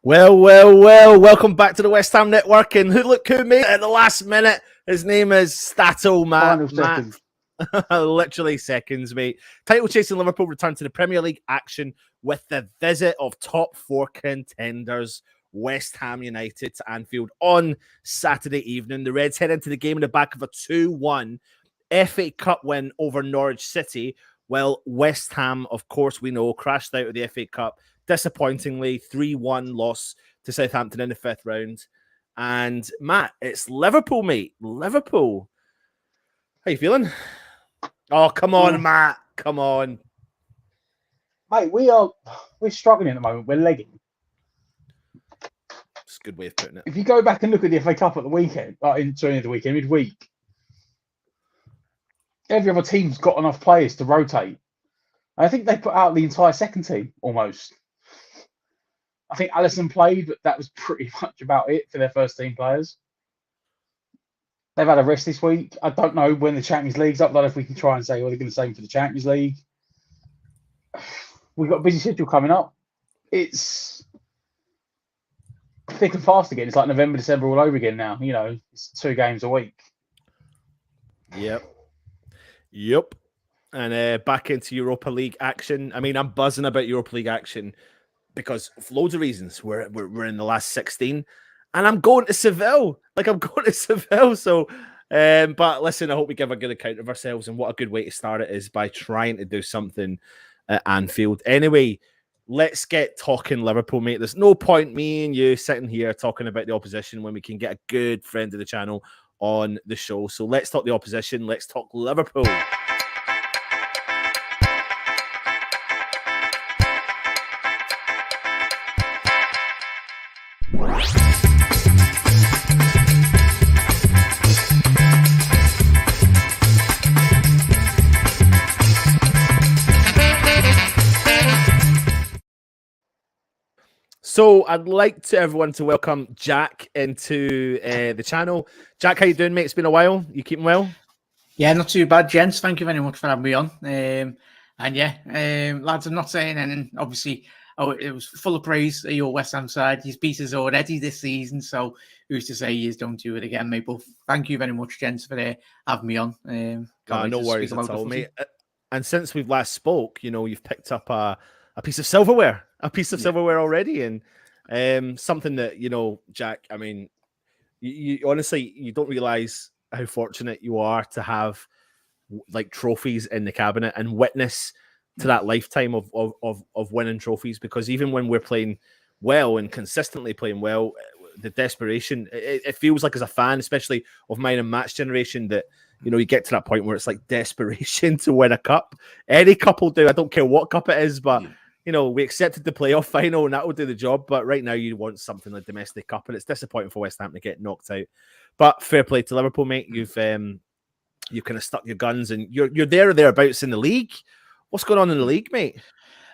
Well, welcome back to the West Ham Network. And look who made it at the last minute. His name is Stato Matt. Literally seconds, mate. Title chasing Liverpool return to the Premier League action with the visit of top four contenders, West Ham United, to Anfield on Saturday evening. The Reds head into the game in the back of a 2-1 FA Cup win over Norwich City. Well, West Ham, of course, we know, crashed out of the FA Cup. Disappointingly, 3-1 loss to Southampton in the fifth round. And Matt, it's Liverpool, mate. Liverpool. How you feeling? Oh, come on, Matt. Come on. Mate, we're struggling at the moment. We're legging. It's a good way of putting it. If you go back and look at the FA Cup at the weekend, midweek, every other team's got enough players to rotate. I think they put out the entire second team, almost. I think Alisson played, but that was pretty much about it for their first team players. They've had a rest this week. I don't know when the Champions League's up. I don't know if we can try and say, they're going to say for the Champions League. We've got a busy schedule coming up. It's thick and fast again. It's like November, December all over again now. You know, it's 2 games a week. Yep. And back into Europa League action. I mean, I'm buzzing about Europa League action because for loads of reasons. We're in the last 16, and I'm going to Seville. So, but listen, I hope we give a good account of ourselves, and what a good way to start it is by trying to do something at Anfield. Anyway, let's get talking Liverpool, mate. There's no point me and you sitting here talking about the opposition when we can get a good friend of the channel on the show. So let's talk the opposition. Let's talk Liverpool. So I'd like to everyone to welcome Jack into the channel. Jack, how you doing, mate? It's been a while. You keeping well? Yeah, not too bad, gents. Thank you very much for having me on. Lads, I'm not saying anything. Obviously, it was full of praise at your West Ham side. He's beat us already this season, so who's to say you don't do it again, mate? But thank you very much, gents, for having me on. No worries at all, mate. And since we've last spoke, you know, you've picked up a piece of silverware. Silverware already, and something that, you know, Jack, I mean, you honestly, you don't realize how fortunate you are to have like trophies in the cabinet and witness to that lifetime of winning trophies, because even when we're playing well and consistently playing well, the desperation, it feels like as a fan, especially of mine and Match generation, that, you know, you get to that point where it's like desperation to win a cup. Any cup will do. I don't care what cup it is, but you know, we accepted the playoff final and that will do the job. But right now you want something like domestic cup, and it's disappointing for West Ham to get knocked out. But fair play to Liverpool, mate. You've you've kind of stuck your guns and you're there or thereabouts in the league. What's going on in the league, mate?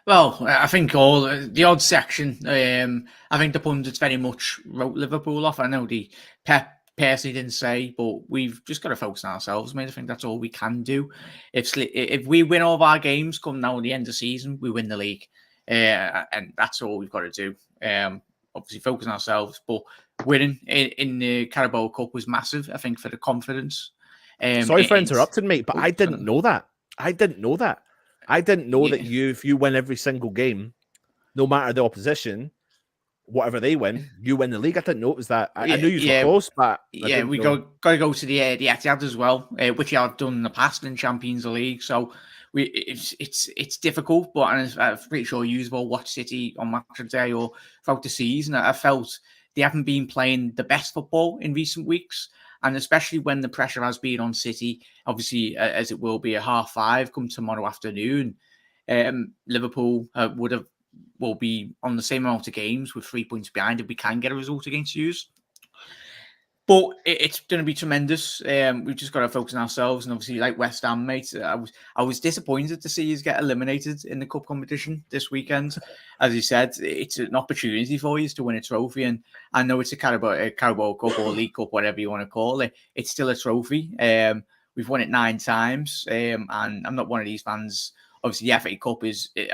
Well, I think all the odd section. I think the pundits very much wrote Liverpool off. I know the Pep personally didn't say, but we've just got to focus on ourselves, mate. I think that's all we can do. If we win all of our games, come now at the end of the season, we win the league, and that's all we've got to do. Obviously, focus on ourselves, but winning in the Carabao Cup was massive. I think for the confidence. Sorry for interrupting, mate, but I didn't know that. I didn't know that that if you win every single game, no matter the opposition, whatever they win, you win the league. I didn't know it was that. I knew you were close, but we got to go to the Etihad as well, which I've done in the past in Champions League. So it's difficult, but I'm pretty sure you will watch City on Matchday or throughout the season. I felt they haven't been playing the best football in recent weeks. And especially when the pressure has been on City, obviously, as it will be at 5:30 come tomorrow afternoon, Liverpool will be on the same amount of games with 3 points behind if we can get a result against Hughes. But it's going to be tremendous. We've just got to focus on ourselves. And obviously, like West Ham, mate, I was disappointed to see us get eliminated in the cup competition this weekend. As you said, it's an opportunity for you to win a trophy. And I know it's a Carabao Cup or League Cup, whatever you want to call it. It's still a trophy. We've won it 9 times. And I'm not one of these fans. Obviously, the FA Cup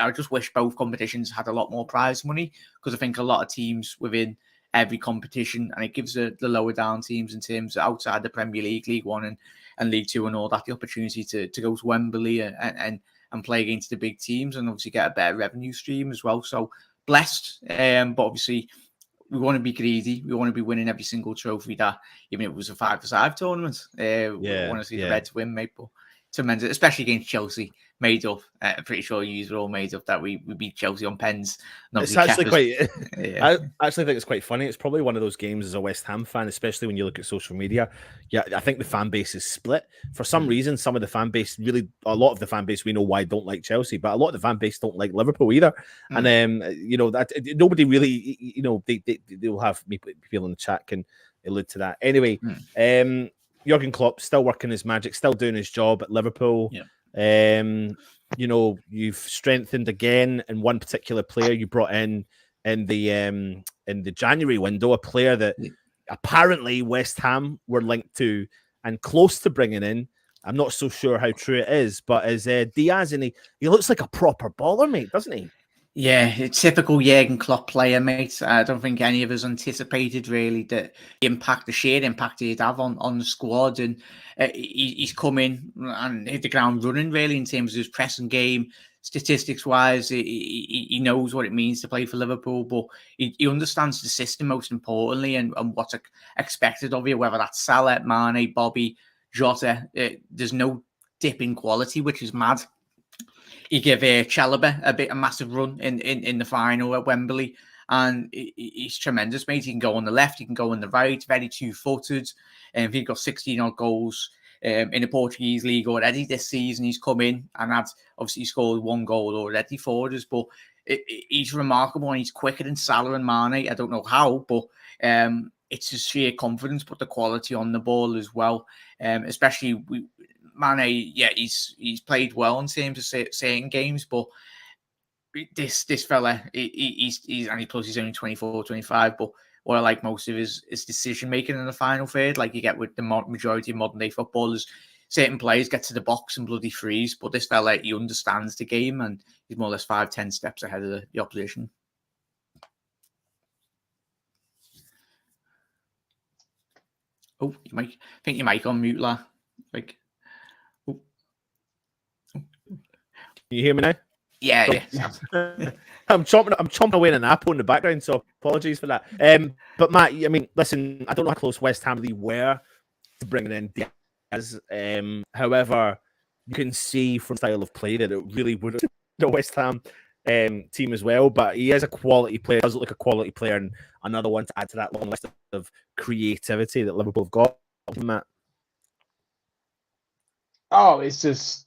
I just wish both competitions had a lot more prize money, because I think a lot of teams within every competition, and it gives the lower down teams in terms of outside the Premier League, League One and League Two and all that, the opportunity to go to Wembley and play against the big teams, and obviously get a better revenue stream as well. So blessed, but obviously we want to be greedy. We want to be winning every single trophy that, even if it was a 5-5 tournament. We want to see the Reds win, mate. But tremendous, especially against Chelsea. Made up. I'm pretty sure you were all made up that we beat Chelsea on pens. It's actually quite. I actually think it's quite funny. It's probably one of those games as a West Ham fan, especially when you look at social media. Yeah, I think the fan base is split for some reason. Some of the fan base a lot of the fan base we know why don't like Chelsea, but a lot of the fan base don't like Liverpool either. And that nobody really, they'll have people in the chat can allude to that. Anyway, Jurgen Klopp still working his magic, still doing his job at Liverpool. Yeah. You've strengthened again in one particular player you brought in the January window, a player that apparently West Ham were linked to and close to bringing in. I'm not so sure how true it is, but is Diaz, and he looks like a proper baller, mate, doesn't he? Yeah, it's typical Jurgen Klopp player, mate. I don't think any of us anticipated really the sheer impact he'd have on the squad, and he's come in and hit the ground running really in terms of his pressing game. Statistics wise, he knows what it means to play for Liverpool, but he understands the system most importantly and what's expected of you, whether that's Salah, Mane, Bobby, Jota. There's no dip in quality, which is mad. He gave Chalobah a massive run in the final at Wembley, and he's tremendous, mate. He can go on the left, he can go on the right, very two-footed. And he got 16 odd goals in the Portuguese league already this season. He's come in and had obviously scored 1 goal already for us, but he's remarkable, and he's quicker than Salah and Mane. I don't know how, but it's his sheer confidence, but the quality on the ball as well, especially Mane, yeah, he's played well in terms of certain games, but this fella, he's and plus he's only 24, 25, but what I like most of is decision making in the final third, like you get with the majority of modern day footballers. Certain players get to the box and bloody freeze, but this fella, he understands the game and he's more or less 5-10 steps ahead of the opposition. Oh, I think you might on mute, la. Like. Can you hear me now? Yeah. I'm chomping away in an apple in the background, so apologies for that. But Matt, I mean, listen, I don't know how close West Ham really were to bringing in Diaz. However, you can see from style of play that it really would have the West Ham team as well. But he is a quality player. Does look like a quality player, and another one to add to that long list of creativity that Liverpool have got. Matt. Oh, it's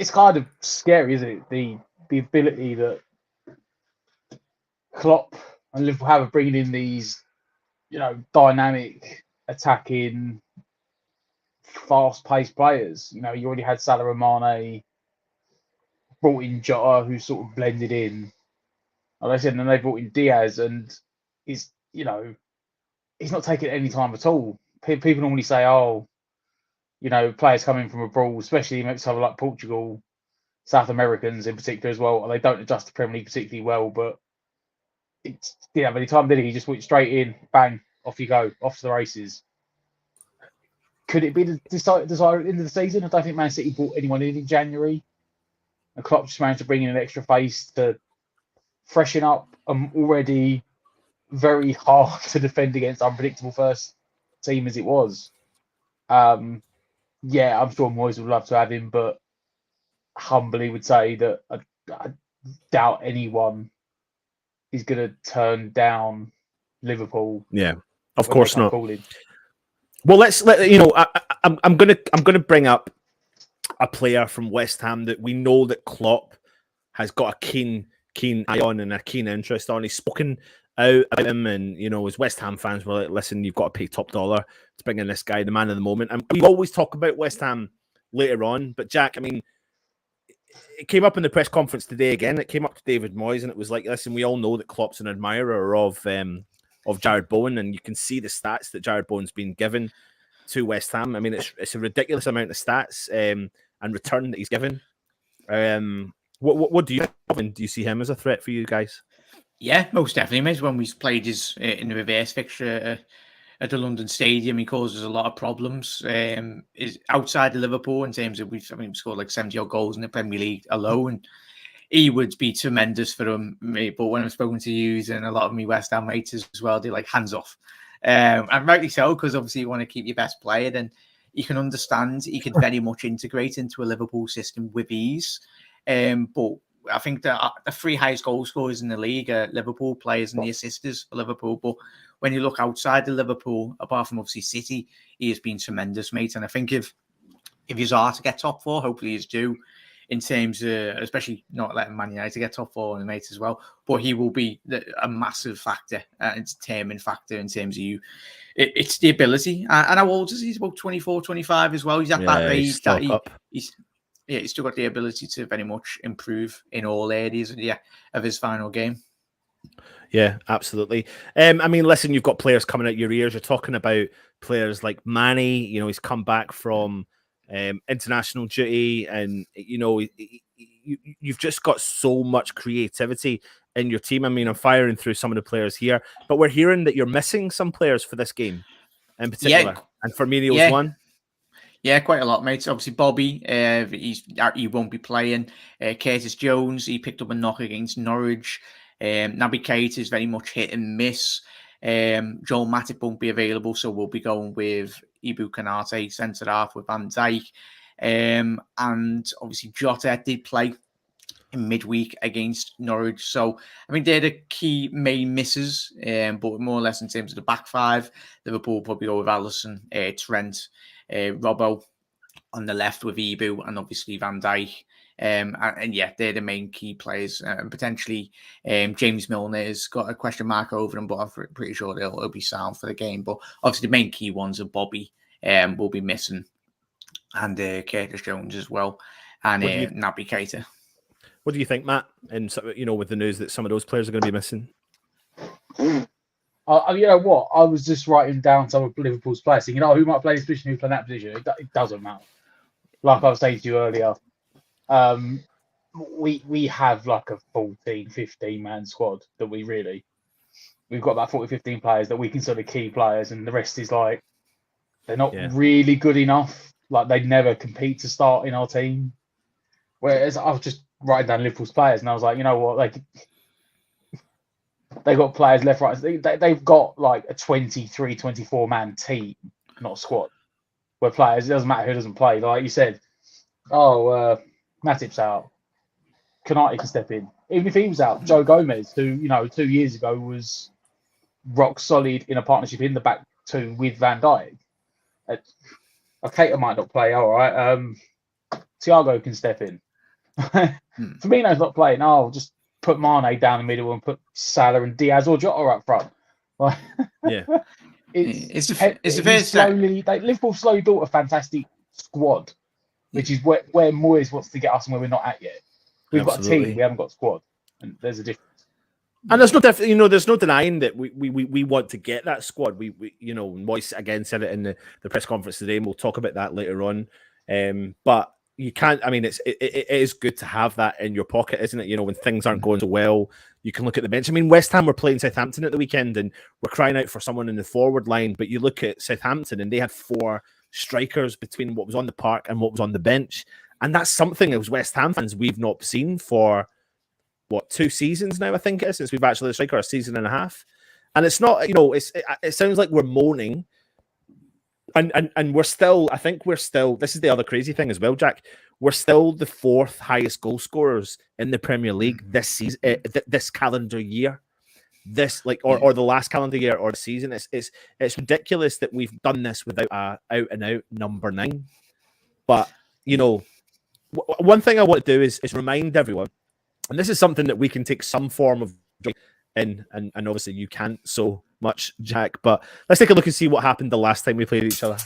kind of scary, isn't it? The ability that Klopp and Liverpool have of bringing in these, dynamic, attacking, fast-paced players. You already had Salah and Mane, brought in Jota, who sort of blended in. Like I said, and then they brought in Diaz, and he's not taking any time at all. People normally say, "Oh, players coming from abroad, especially maybe something like Portugal, South Americans in particular as well, they don't adjust to Premier League particularly well." But it's by the time did he just went straight in, bang, off you go, off to the races. Could it be the desired end of the season? I don't think Man City brought anyone in January. And Klopp just managed to bring in an extra face to freshen up already very hard to defend against unpredictable first team as it was. I'm sure Moyes would love to have him, but humbly would say that I doubt anyone is going to turn down Liverpool. Yeah, of course not. Calling. Well, I'm gonna bring up a player from West Ham that we know that Klopp has got a keen eye on and a keen interest on. He's spoken out about him, and as West Ham fans were like, "Listen, you've got to pay top dollar to bring in this guy, the man of the moment." And we always talk about West Ham later on, but Jack, it came up in the press conference today again. It came up to David Moyes, and it was like, "Listen, we all know that Klopp's an admirer of Jarrod Bowen, and you can see the stats that Jarrod Bowen's been given to West Ham. It's a ridiculous amount of stats and return that he's given. What do you think of him? Do you see him as a threat for you guys?" Yeah, most definitely, mate. When we played his in the reverse fixture at the London Stadium, he causes a lot of problems. Is outside of Liverpool in terms of we scored like 70 odd goals in the Premier League alone. He would be tremendous for him, mate. But when I've spoken to you and a lot of me West Ham mates as well, they're like hands off. And rightly so, because obviously you want to keep your best player. Then you can understand he could very much integrate into a Liverpool system with ease. But I think the three highest goal scorers in the league are Liverpool players and the assisters for Liverpool. But when you look outside of Liverpool, apart from obviously City, he has been tremendous, mate. And I think if he's hard to get top four, hopefully he's due in terms of, especially not letting Man United get top four and mates as well. But he will be a massive factor, a determined factor in terms of you. It's the ability. And how old is he? He's about 24, 25 as well. He's at that age that he's still got the ability to very much improve in all areas of his final game. Yeah, absolutely. Listen, you've got players coming out your ears. You're talking about players like Manny. He's come back from international duty, and you've just got so much creativity in your team. I'm firing through some of the players here, but we're hearing that you're missing some players for this game in particular, and Firmino's one. Yeah, quite a lot, mate. Obviously, Bobby, he won't be playing. Curtis Jones, he picked up a knock against Norwich. Naby Keita is very much hit and miss. Joel Matip won't be available, so we'll be going with Ibu Kanate, centre half with Van Dijk. And obviously, Jota did play in midweek against Norwich. So, they're the key main misses, but more or less in terms of the back five, Liverpool will probably go with Alisson, Trent, Robbo on the left with Ibu, and obviously Van Dijk. They're the main key players. And potentially James Milner has got a question mark over him, but I'm pretty sure he'll be sound for the game. But obviously the main key ones are Bobby will be missing, and Curtis Jones as well, and Naby Keita. What do you think, Matt? And with the news that some of those players are going to be missing. You know what? I was just writing down some of Liverpool's players, thinking, who might play this position, who play that position. It doesn't matter. Like I was saying to you earlier, we have like a 14, 15 man squad that we've got about 40, 15 players that we consider key players, and the rest is like they're not really good enough. Like they never compete to start in our team. Whereas I was just writing down Liverpool's players, and I was like, you know what, they've got players left, right. They've got like a 23, 24 man team, not squad, where players, it doesn't matter who doesn't play. Like you said, Matip's out. Kanate can step in. Even if he was out, Joe Gomez, who, 2 years ago was rock solid in a partnership in the back two with Van Dijk. Keita might not play, all right. Thiago can step in. Firmino's not playing. Just put Mane down the middle and put Salah and Diaz or Jota up front. it's the first slowly. Liverpool slowly built a fantastic squad, which is where Moyes wants to get us and where we're not at yet. We've got a team, we haven't got a squad, and there's a difference. And there's no there's no denying that we want to get that squad. We Moyes again said it in the press conference today, and we'll talk about that later on. But you can't. I mean, it is good to have that in your pocket, isn't it? When things aren't going so well, you can look at the bench. I mean, West Ham were playing Southampton at the weekend, and we're crying out for someone in the forward line. But you look at Southampton, and they had 4 strikers between what was on the park and what was on the bench, and that's something as West Ham fans we've not seen for 2 seasons now. I think it is since we've actually had a striker, a season and a half, and it's not. It sounds like we're moaning. And we're still, I think we're still, this is the other crazy thing as well, Jack. We're still the 4th highest goal scorers in the Premier League this season, this calendar year. Or the last calendar year or the season. It's ridiculous that we've done this without a out and out number 9. But, one thing I want to do is remind everyone, and this is something that we can take some form of joy in, and obviously you can't so much, Jack, but let's take a look and see what happened the last time we played each other.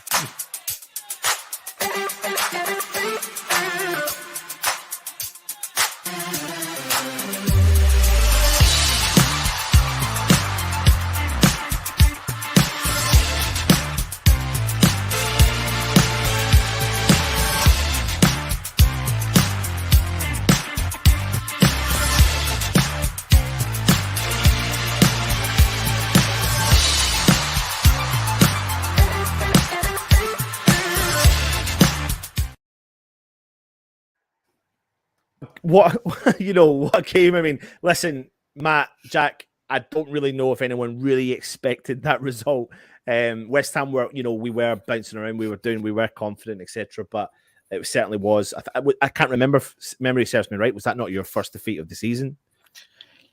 What game? I mean, listen, Matt, Jack, I don't really know if anyone really expected that result. West Ham were, we were bouncing around, we were confident, etc. But it certainly was. I can't remember if memory serves me right. Was that not your first defeat of the season?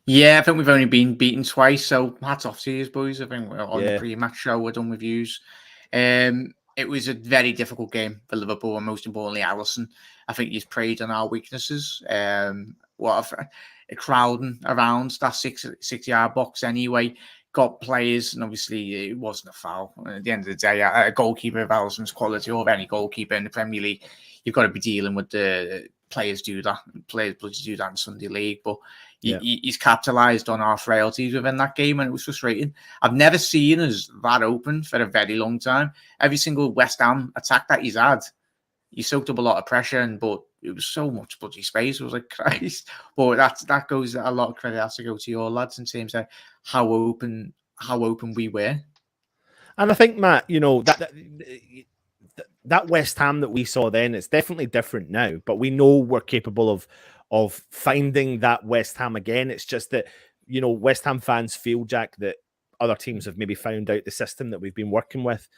Yeah, I think we've only been beaten twice. So hats off to you, boys. I think we're on the pre-match show. We're done with views. It was a very difficult game for Liverpool, and most importantly, Alisson. I think he's preyed on our weaknesses. Crowding around that 6-yard box anyway, got players, and obviously it wasn't a foul. At the end of the day, a goalkeeper of Alisson's quality, or of any goalkeeper in the Premier League, you've got to be dealing with the players do that. Players do that in Sunday League, but he's capitalised on our frailties within that game, and it was frustrating. I've never seen us that open for a very long time. Every single West Ham attack that he's had, he soaked up a lot of pressure, but it was so much bloody space. It was like, Christ. But that goes, a lot of credit has to go to your lads in terms of how open we were. And I think, Matt, that West Ham that we saw then, it's definitely different now, but we know we're capable of finding that West Ham again. It's just that, West Ham fans feel, Jack, that other teams have maybe found out the system that we've been working with,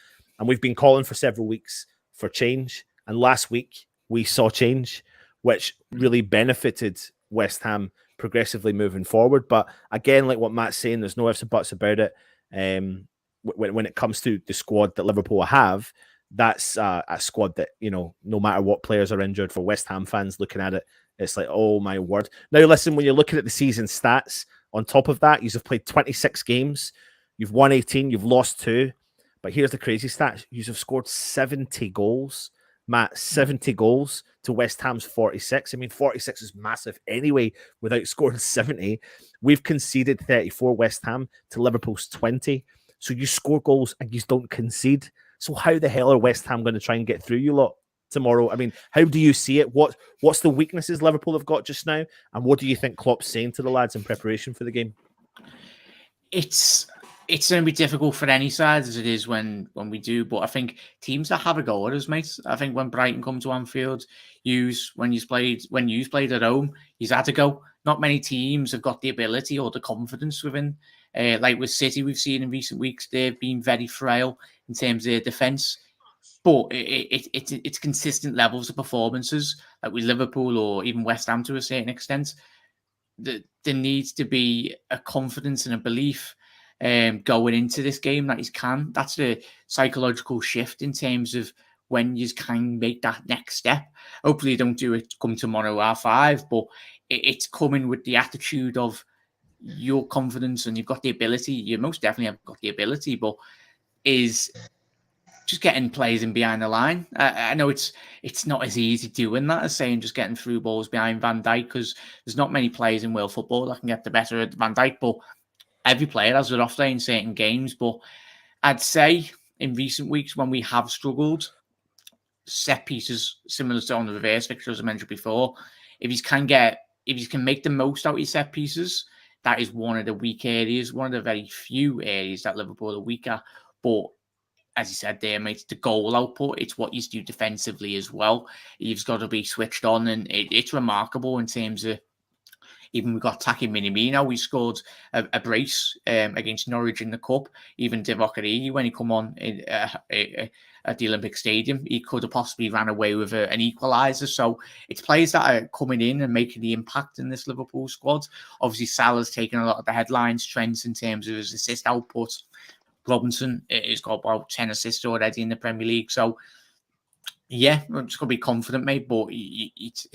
and we've been calling for several weeks for change. And last week we saw change, which really benefited West Ham progressively moving forward. But again, like what Matt's saying, there's no ifs and buts about it. When it comes to the squad that Liverpool have, that's a squad that, no matter what players are injured, for West Ham fans looking at it, it's like, oh my word. Now, listen, when you're looking at the season stats, on top of that, you've played 26 games, you've won 18, you've lost 2. But here's the crazy stat. You've scored 70 goals. Matt, 70 goals to West Ham's 46. I mean, 46 is massive anyway without scoring 70. We've conceded 34, West Ham, to Liverpool's 20. So you score goals and you don't concede. So how the hell are West Ham going to try and get through you lot tomorrow? I mean, how do you see it? What's the weaknesses Liverpool have got just now? And what do you think Klopp's saying to the lads in preparation for the game? It's going to be difficult for any side, as it is when we do. But I think teams that have a go at us, mate. I think when Brighton come to Anfield, when you played at home, he's had to go. Not many teams have got the ability or the confidence within. Like with City, we've seen in recent weeks, they've been very frail in terms of their defence. But it's consistent levels of performances, like with Liverpool or even West Ham to a certain extent. There needs to be a confidence and a belief going into this game that you can. That's the psychological shift in terms of when you can make that next step. Hopefully you don't do it come tomorrow R5, but it's coming with the attitude of your confidence, and you've got the ability. You most definitely have got the ability, but is just getting players in behind the line. I know it's not as easy doing that as saying just getting through balls behind Van Dijk, because there's not many players in world football that can get the better of Van Dijk, but every player has an off day in certain games. But I'd say in recent weeks when we have struggled, set pieces similar to on the reverse fixture, as I mentioned before, if he can make the most out of his set pieces, that is one of the weak areas, one of the very few areas that Liverpool are weak at. But as you said there, mate, the goal output, it's what you do defensively as well. You've got to be switched on, and it's remarkable in terms of, even we got Taki Minamino, we scored a brace against Norwich in the Cup. Even Divock Origi, when he come on at the Olympic Stadium, he could have possibly ran away with an equaliser. So it's players that are coming in and making the impact in this Liverpool squad. Obviously, Salah's taken a lot of the headlines, Trent in terms of his assist output. Robinson has got about 10 assists already in the Premier League. So, yeah, I'm just going to be confident, mate. But it's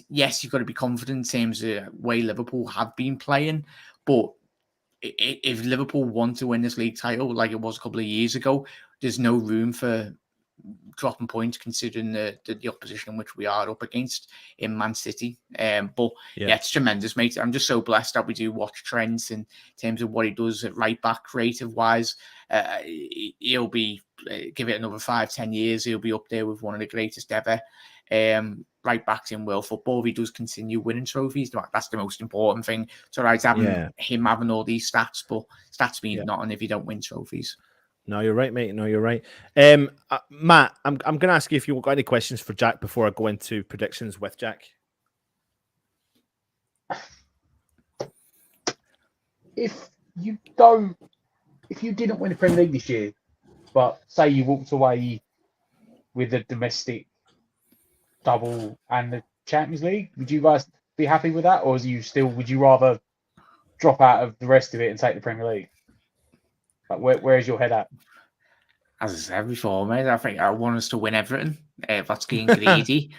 yes, you've got to be confident in terms of the way Liverpool have been playing. But if Liverpool want to win this league title like it was a couple of years ago, there's no room for dropping points considering the opposition in which we are up against in Man City. But yeah, it's tremendous, mate. I'm just so blessed that we do watch Trent in terms of what he does at right back, creative wise. He'll be, give it another 5-10 years, he'll be up there with one of the greatest ever right backs in world football. If he does continue winning trophies, that's the most important thing. It's all right having him having all these stats, but stats mean nothing if you don't win trophies. No, you're right, mate. No, you're right. Matt, I'm going to ask you if you've got any questions for Jack before I go into predictions with Jack. If you didn't win the Premier League this year, but say you walked away with the domestic double and the Champions League, would you guys be happy with that, or would you rather drop out of the rest of it and take the Premier League? Like, where's your head at? As I said before, mate, I think I want us to win everything. That's getting greedy.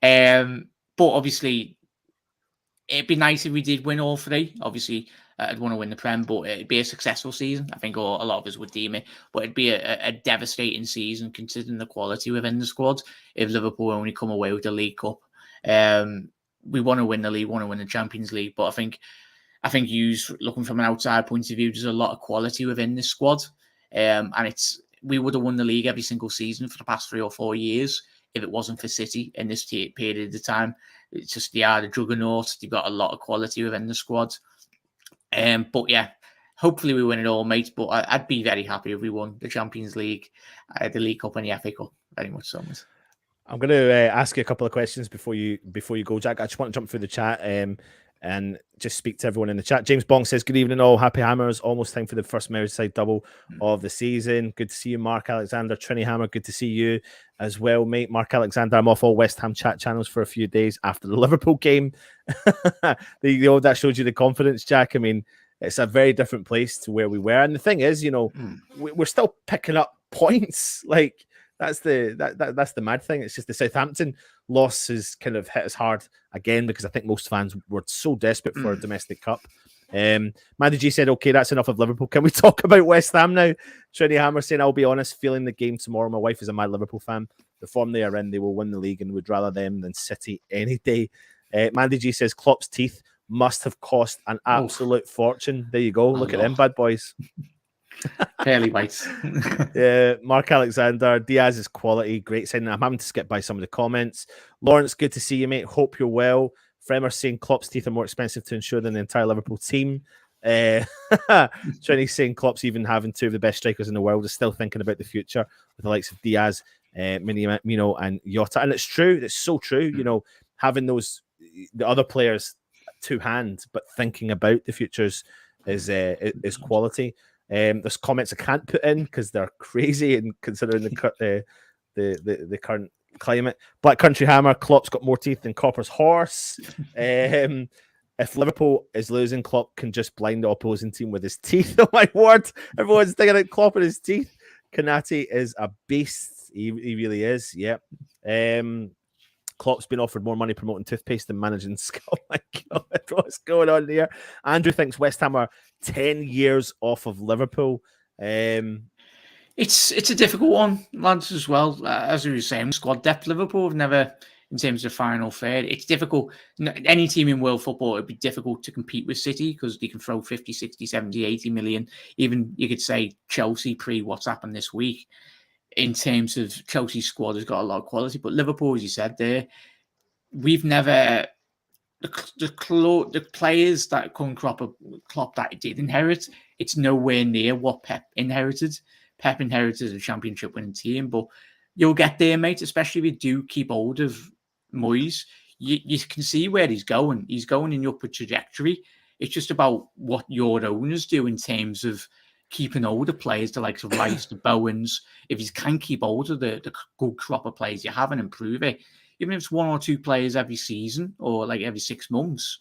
But obviously, it'd be nice if we did win all three. Obviously, I'd want to win the Prem, but it'd be a successful season. I think a lot of us would deem it. But it'd be a devastating season considering the quality within the squad if Liverpool only come away with the League Cup. We want to win the league, want to win the Champions League, but I think you, looking from an outside point of view, there's a lot of quality within this squad. And we would have won the league every single season for the past 3 or 4 years if it wasn't for City in this period of time. It's just they are the juggernaut. They've got a lot of quality within the squad. But yeah, hopefully we win it all, mate. But I'd be very happy if we won the Champions League, the League Cup, and the FA Cup. Very much so, mate. I'm going to ask you a couple of questions before you go, Jack. I just want to jump through the chat and just speak to everyone in the chat. James Bong says, good evening all. Happy Hammers. Almost time for the first Merseyside double of the season. Good to see you, Mark Alexander. Trini Hammer, good to see you as well, mate. Mark Alexander, I'm off all West Ham chat channels for a few days after the Liverpool game. That shows you the confidence, Jack. I mean, it's a very different place to where we were. And the thing is, we're still picking up points. Like, that's the mad thing. It's just the Southampton loss has kind of hit us hard again because I think most fans were so desperate for a domestic cup. Mandy G said, okay, that's enough of Liverpool. Can we talk about West Ham now? Trini Hammer saying, I'll be honest, feeling the game tomorrow. My wife is a mad Liverpool fan. The form they are in, they will win the league and would rather them than City any day. Mandy G says, Klopp's teeth must have cost an absolute fortune. There you go. Look at them bad boys. Fairly white. Mark Alexander, Diaz's quality, great signing. I'm having to skip by some of the comments. Lawrence, good to see you, mate. Hope you're well. Fremer saying Klopp's teeth are more expensive to insure than the entire Liverpool team. Trini saying Klopp's even having 2 of the best strikers in the world is still thinking about the future with the likes of Diaz, Minamino, and Jota. And it's true. It's so true. Having the other players to hand, but thinking about the futures is quality. There's comments I can't put in because they're crazy and considering the current climate. Black Country Hammer, Klopp's got more teeth than Copper's horse. If Liverpool is losing, Klopp can just blind the opposing team with his teeth. Oh my word! Everyone's thinking about Klopp and his teeth. Kanati is a beast. He really is. Yeah. Klopp's been offered more money promoting toothpaste than managing Skull. My God, what's going on there? Andrew thinks West Ham are 10 years off of Liverpool. It's a difficult one, lads, as well. As we were saying, squad depth, Liverpool have never, in terms of final third, it's difficult. Any team in world football, it'd be difficult to compete with City because they can throw 50, 60, 70, 80 million. Even you could say Chelsea pre what's happened this week. In terms of Chelsea's squad has got a lot of quality, but Liverpool, as you said there, we've never... The players that Klopp that did inherit, it's nowhere near what Pep inherited. Pep inherited a championship-winning team, but you'll get there, mate, especially if you do keep hold of Moyes. You can see where he's going. He's going in the upward trajectory. It's just about what your owners do in terms of keeping hold of players, the likes of Rice, the Bowens. If you can keep hold of the good crop of players you have and improve it, even if it's 1 or 2 players every season or like every 6 months,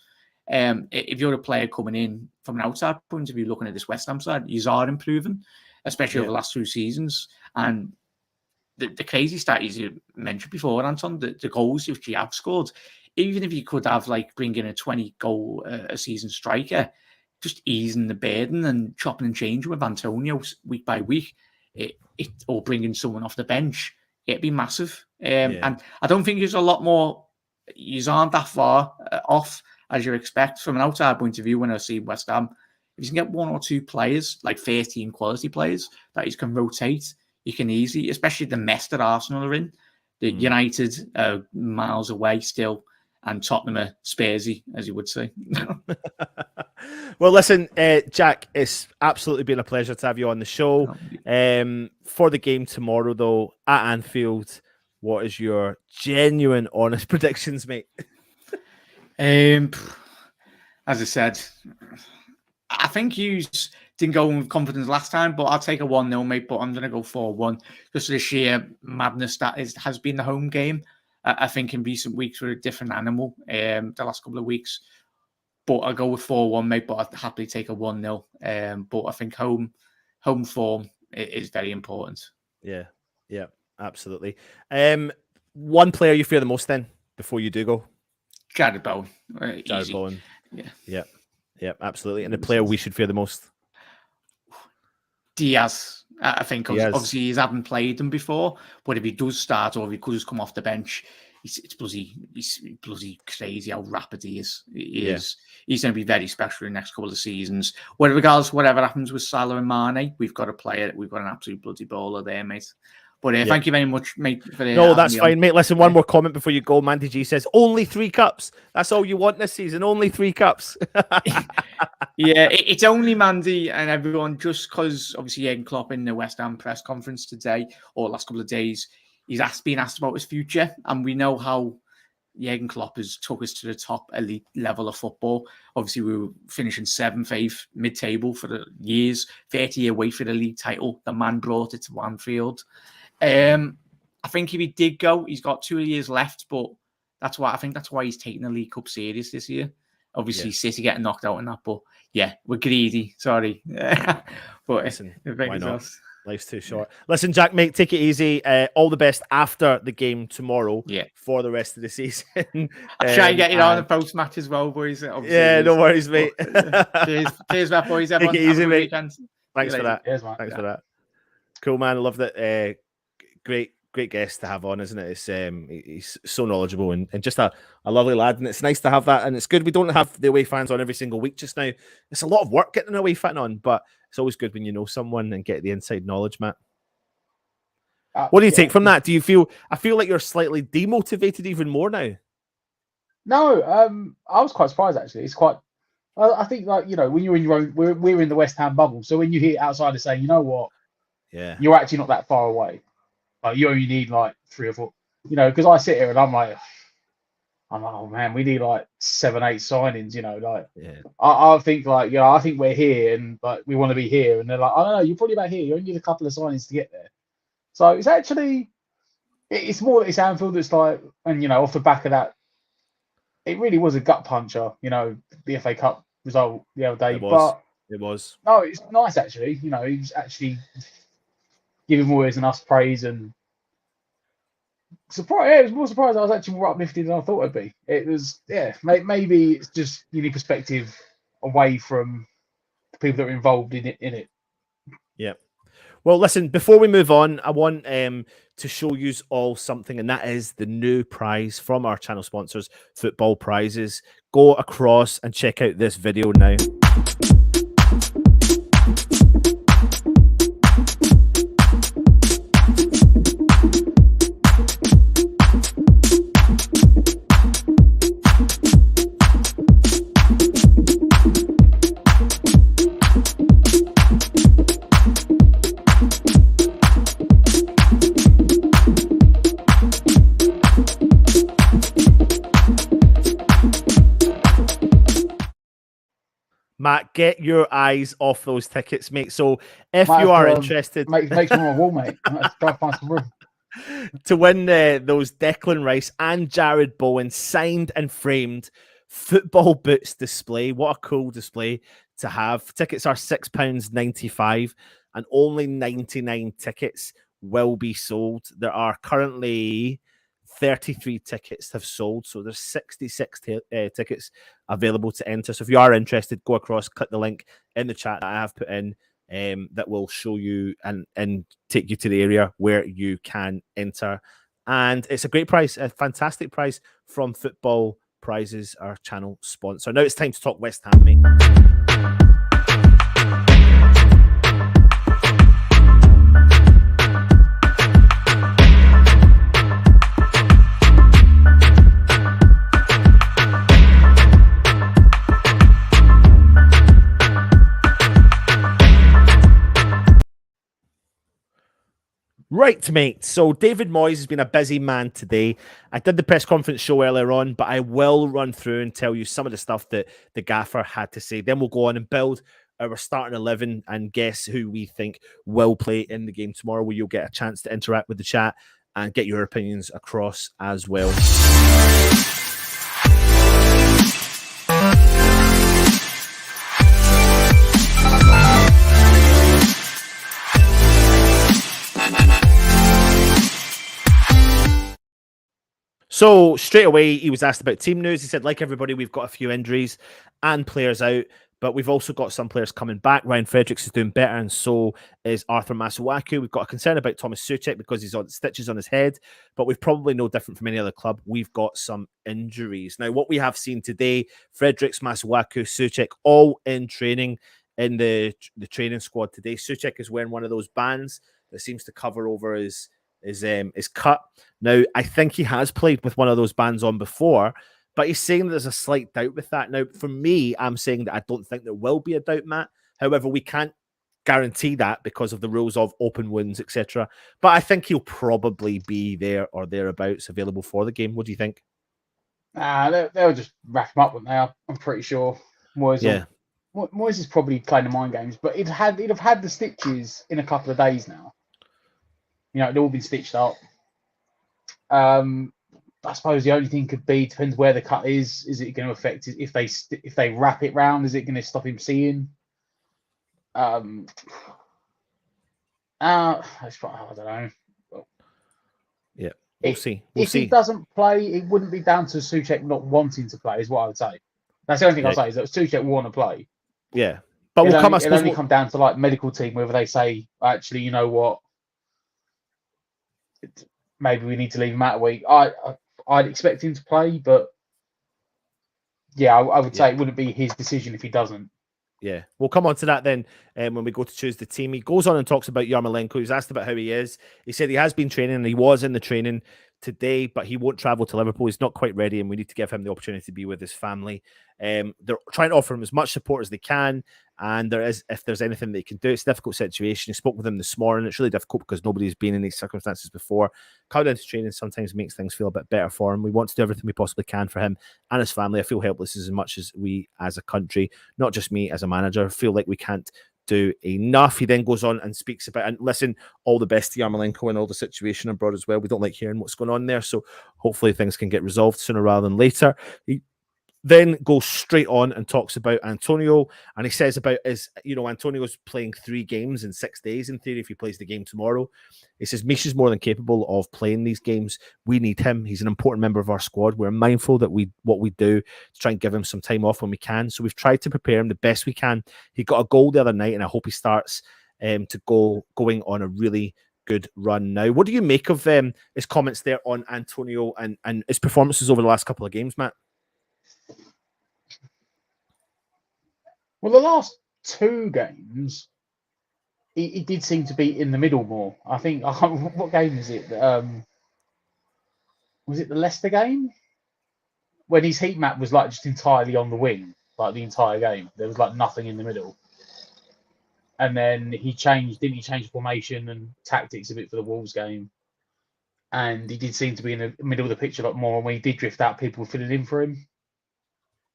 if you're a player coming in from an outside point of view, looking at this West Ham side, you are improving, especially over the last 2 seasons. And the crazy stat you mentioned before, Anton, the goals which you have scored, even if you could have like bring in a 20-goal a season striker, just easing the burden and chopping and changing with Antonio week by week, or bringing someone off the bench, it'd be massive. And I don't think there's a lot more. You aren't that far off as you expect from an outside point of view. When I see West Ham, if you can get 1 or 2 players, like 13 quality players that you can rotate, you can easily, especially the mess that Arsenal are in. The United are miles away still, and Tottenham are Spursy, as you would say. Well, listen, Jack, it's absolutely been a pleasure to have you on the show. For the game tomorrow, though, at Anfield, what is your genuine, honest predictions, mate? As I said, I think you didn't go with confidence last time, but I'll take a 1-0, mate. But I'm going to go 4-1. Just the sheer madness that has been the home game. I think in recent weeks we're a different animal. The last couple of weeks. But I'll go with 4-1, mate, but I'd happily take a 1-0. But I think home form is very important. Yeah, absolutely. One player you fear the most then, before you do go? Jarrod Bowen. Jarrod Bowen. Yeah, absolutely. And the Easy. player we should fear the most? Diaz. I think obviously he hasn't played them before, but if he does start or if he could just come off the bench, it's bloody crazy how rapid he is. He's going to be very special in the next couple of seasons. Regardless of whatever happens with Salah and Mane, we've got a player, we've got an absolute bloody baller there, mate. But thank you very much, mate. No, that's fine, mate. Listen, one more comment before you go. Mandy G says, only 3 cups. That's all you want this season, only 3 cups. It's only Mandy and everyone, just because obviously Jurgen Klopp in the West Ham press conference today, or last couple of days, he's been asked about his future. And we know how Jurgen Klopp has took us to the top elite level of football. Obviously, we were finishing 7th, 8th, mid-table for the years, 30-year wait for the league title. The man brought it to Anfield. I think if he did go, he's got 2 years left, but that's why he's taking the League Cup serious this year. Obviously, City getting knocked out in that, but we're greedy. Sorry, but listen, why not? Life's too short. Listen, Jack, mate, take it easy. All the best after the game tomorrow. For the rest of the season. I'll try and get you on the post match as well, boys. No worries, mate. Cheers, that boys. Everyone, take it easy, mate. Weekend. Thanks for that. Cheers, man. Thanks for that. Cool, man. I love that. Great guest to have on, isn't it? It's he's so knowledgeable and just a lovely lad, and it's nice to have that. And it's good we don't have the away fans on every single week just now. It's a lot of work getting an away fan on, but it's always good when you know someone and get the inside knowledge, Matt. What do you take from that? Do you feel? I feel like you're slightly demotivated even more now. No, I was quite surprised actually. It's quite. I think when you're in your own, we're in the West Ham bubble, so when you hear outsiders saying, you know what, you're actually not that far away. Like you only need like 3 or 4, because I sit here and I'm like, oh man, we need like 7, 8 signings, I think I think we're here and like we want to be here, and they're like, I don't know, you're probably about here, you only need a couple of signings to get there. So it's actually, it's more that it's Anfield that's like, and off the back of that, it really was a gut puncher, the FA Cup result the other day. It was. No, it's nice actually. He was actually giving Moyes and us praise and surprise. Yeah, it was more surprised. I was actually more uplifted than I thought it'd be. It was, maybe it's just you need perspective away from the people that are involved in it. Yeah, Well, listen, before we move on, I want to show you all something, and that is the new prize from our channel sponsors, Football Prizes. Go across and check out this video now. Matt, get your eyes off those tickets, mate. So if you are interested... Makes me on a wall, mate. Let's try to find some room. To win those Declan Rice and Jarrod Bowen signed and framed football boots display. What a cool display to have. Tickets are £6.95 and only 99 tickets will be sold. There are currently 33 tickets have sold, so there's 66 tickets available to enter. So if you are interested, go across, click the link in the chat that I have put in that will show you and take you to the area where you can enter. And it's a great price, a fantastic price from Football Prizes, our channel sponsor. Now it's time to talk West Ham, mate. Right, mate. So David Moyes has been a busy man today. I did the press conference show earlier on, but I will run through and tell you some of the stuff that the gaffer had to say. Then we'll go on and build our starting 11 and guess who we think will play in the game tomorrow, where you'll get a chance to interact with the chat and get your opinions across as well. So straight away, he was asked about team news. He said, like everybody, we've got a few injuries and players out, but we've also got some players coming back. Ryan Fredericks is doing better, and so is Arthur Masuaku. We've got a concern about Thomas Souček because he's on stitches on his head, but we've probably no different from any other club. We've got some injuries. Now, what we have seen today, Fredericks, Masuaku, Souček, all in training in the training squad today. Souček is wearing one of those bands that seems to cover over his cut. Now, I think he has played with one of those bands on before, but he's saying there's a slight doubt with that. Now, for me, I'm saying that I don't think there will be a doubt, Matt. However, we can't guarantee that because of the rules of open wounds, etc. But I think he'll probably be there or thereabouts available for the game. What do you think? They'll just wrap him up, wouldn't they? I'm pretty sure. Moyes is probably playing the mind games, but he'd have had the stitches in a couple of days now. You know, they've all been stitched up. I suppose the only thing could be, depends where the cut is. Is it going to affect it if they wrap it round? Is it going to stop him seeing? I don't know. Yeah, we'll see. If he doesn't play, it wouldn't be down to Souček not wanting to play, is what I would say. That's the only thing I'll say, is that Souček will want to play. Yeah, but it'll only come down to like medical team, whether they say, actually, you know what, maybe we need to leave him out a week. I'd expect him to play, but yeah, I would say it wouldn't be his decision if he doesn't. Yeah, we'll come on to that then when we go to choose the team. He goes on and talks about Yarmolenko. He's asked about how he is. He said he has been training and he was in the training today, but he won't travel to Liverpool. He's not quite ready, and we need to give him the opportunity to be with his family. They're trying to offer him as much support as they can, and if there's anything they can do. It's a difficult situation. He spoke with him this morning. It's really difficult because nobody's been in these circumstances before. Coming into training sometimes makes things feel a bit better for him. We want to do everything we possibly can for him and his family. I feel helpless as much as we as a country, not just me as a manager, feel like we can't do enough. He then goes on and speaks about, and listen, all the best to Yarmolenko and all the situation abroad as well. We don't like hearing what's going on there, so hopefully things can get resolved sooner rather than later. He then goes straight on and talks about Antonio, and he says about Antonio's playing 3 games in 6 days in theory if he plays the game tomorrow. He says Misha's more than capable of playing these games. We need him. He's an important member of our squad. We're mindful that what we do to try and give him some time off when we can. So we've tried to prepare him the best we can. He got a goal the other night, and I hope he starts to going on a really good run now. What do you make of his comments there on Antonio and his performances over the last couple of games, Matt? Well, the last 2 games, he did seem to be in the middle more. I think, what game is it? Was it the Leicester game? When his heat map was like just entirely on the wing, like the entire game. There was like nothing in the middle. And then didn't he change formation and tactics a bit for the Wolves game? And he did seem to be in the middle of the pitch a lot more. And when he did drift out, people were filling in for him.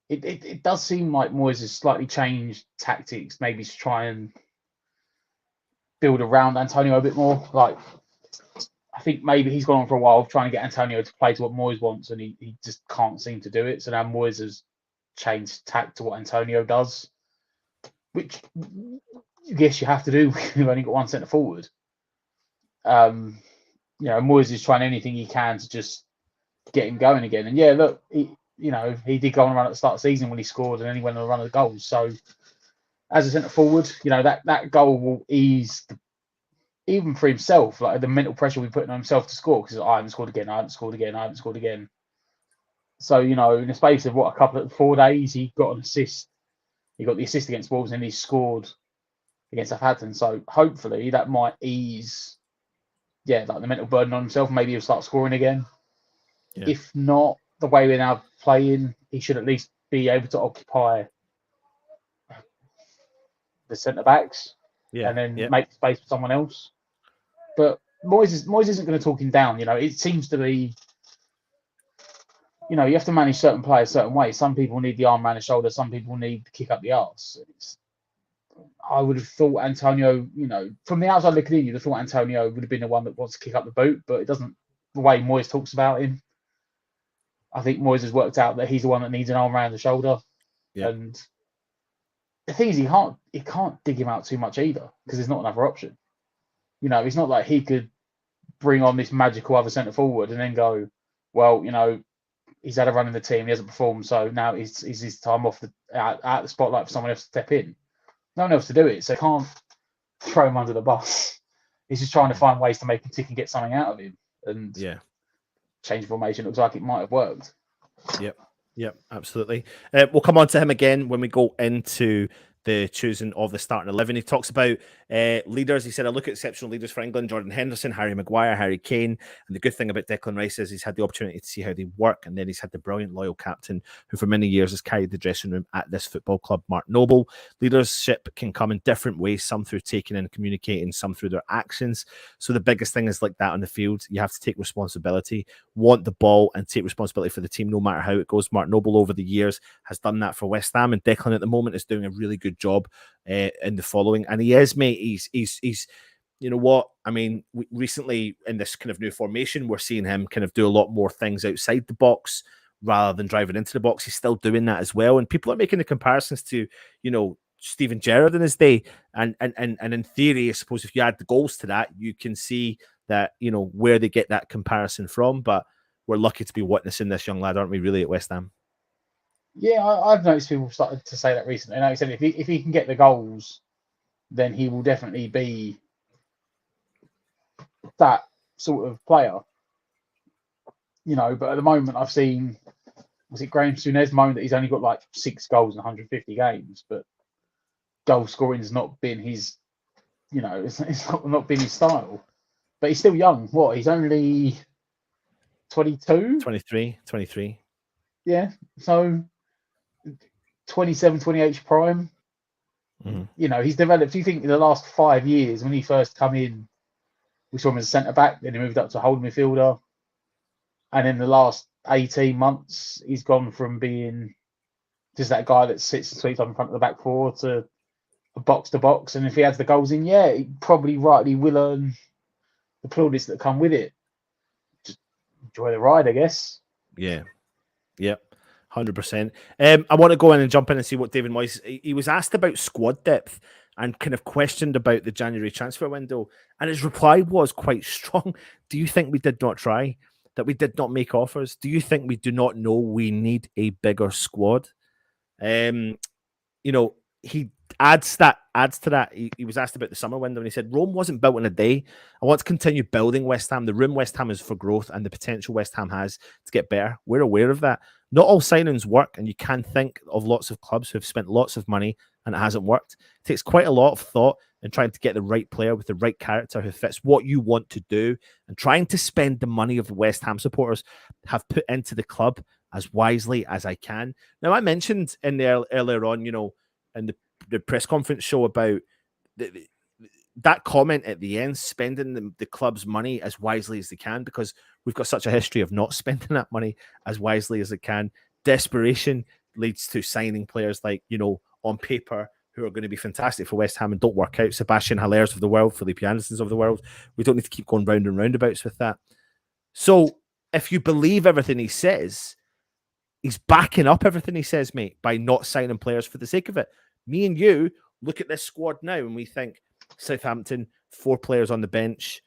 It does seem like Moyes has slightly changed tactics, maybe to try and build around Antonio a bit more. Like, I think maybe he's gone on for a while trying to get Antonio to play to what Moyes wants, and he just can't seem to do it. So now Moyes has changed tack to what Antonio does, which I guess you have to do when you've only got one centre forward. Moyes is trying anything he can to just get him going again. And yeah, look, he did go on a run at the start of the season when he scored, and then he went on a run of goals. So as a centre forward, that goal will ease even for himself, like the mental pressure we're putting on himself to score, because I haven't scored again. So, in the space of 4 days, he got an assist. He got the assist against Wolves, and he scored against Southampton. So hopefully that might ease, the mental burden on himself. Maybe he'll start scoring again. Yeah. If not, the way we're now playing, he should at least be able to occupy the centre backs, and then make space for someone else. But Moyes isn't going to talk him down. It seems to be, you have to manage certain players certain ways. Some people need the arm around the shoulder. Some people need to kick up the arse. I would have thought Antonio, from the outside looking in, you'd have thought Antonio would have been the one that wants to kick up the boot, but it doesn't. The way Moyes talks about him, I think Moyes has worked out that he's the one that needs an arm around the shoulder. Yeah. And the thing is, he can't dig him out too much either, because there's not another option. It's not like he could bring on this magical other centre forward and then go, well, he's had a run in the team, he hasn't performed, so now it's his time off out the spotlight for someone else to step in. No one else to do it, so can't throw him under the bus. He's just trying to find ways to make him tick and get something out of him. And change formation looks like it might have worked. Yep, absolutely. We'll come on to him again when we go into the choosing of the starting 11. He talks about leaders. He said, I look at exceptional leaders for England: Jordan Henderson, Harry Maguire, Harry Kane. And the good thing about Declan Rice is he's had the opportunity to see how they work. And then he's had the brilliant, loyal captain who for many years has carried the dressing room at this football club, Mark Noble. Leadership can come in different ways, some through taking and communicating, some through their actions. So the biggest thing is like that on the field. You have to take responsibility, want the ball, and take responsibility for the team no matter how it goes. Mark Noble over the years has done that for West Ham, and Declan at the moment is doing a really good job in the following. And he is, mate, he's you know what I mean, recently in this kind of new formation, we're seeing him kind of do a lot more things outside the box rather than driving into the box. He's still doing that as well, and people are making the comparisons to, Steven Jarrod in his day, and in theory, I suppose if you add the goals to that, you can see that, where they get that comparison from. But we're lucky to be witnessing this young lad, aren't we, really, at West Ham? Yeah, I've noticed people started to say that recently. And like I said, if he can get the goals, then he will definitely be that sort of player. But at the moment, I've seen, was it Graham Souness moaned that he's only got like 6 goals in 150 games, but goal scoring has not been his, it's not been his style. But he's still young. What? He's only 22? 23. Yeah. So 27, 28 prime. Mm-hmm. He's developed. Do you think in the last 5 years, when he first come in, we saw him as a centre back, then he moved up to a holding midfielder, and in the last 18 months, he's gone from being just that guy that sits and sweeps up in front of the back four to a box to box. And if he adds the goals in, he probably rightly will earn the plaudits that come with it. Just enjoy the ride, I guess. Yeah. Yep. 100%. I want to go in and jump in and see what David Moyes. He was asked about squad depth and kind of questioned about the January transfer window, and his reply was quite strong. Do you think we did not try? That we did not make offers? Do you think we do not know we need a bigger squad? He adds to that. He was asked about the summer window, and he said, Rome wasn't built in a day. I want to continue building West Ham. The room West Ham is for growth and the potential West Ham has to get better. We're aware of that. Not all signings work, and you can think of lots of clubs who have spent lots of money and it hasn't worked. It takes quite a lot of thought in trying to get the right player with the right character who fits what you want to do, and trying to spend the money of the West Ham supporters have put into the club as wisely as I can. Now, I mentioned in there earlier on, in the press conference show about that comment at the end, spending the club's money as wisely as they can, because we've got such a history of not spending that money as wisely as it can. Desperation leads to signing players like, on paper, who are going to be fantastic for West Ham and don't work out. Sebastian Hallers of the world, Felipe Andersons of the world. We don't need to keep going round and roundabouts with that. So if you believe everything he says, he's backing up everything he says, mate, by not signing players for the sake of it. Me and you look at this squad now and we think Southampton, 4 players on the bench,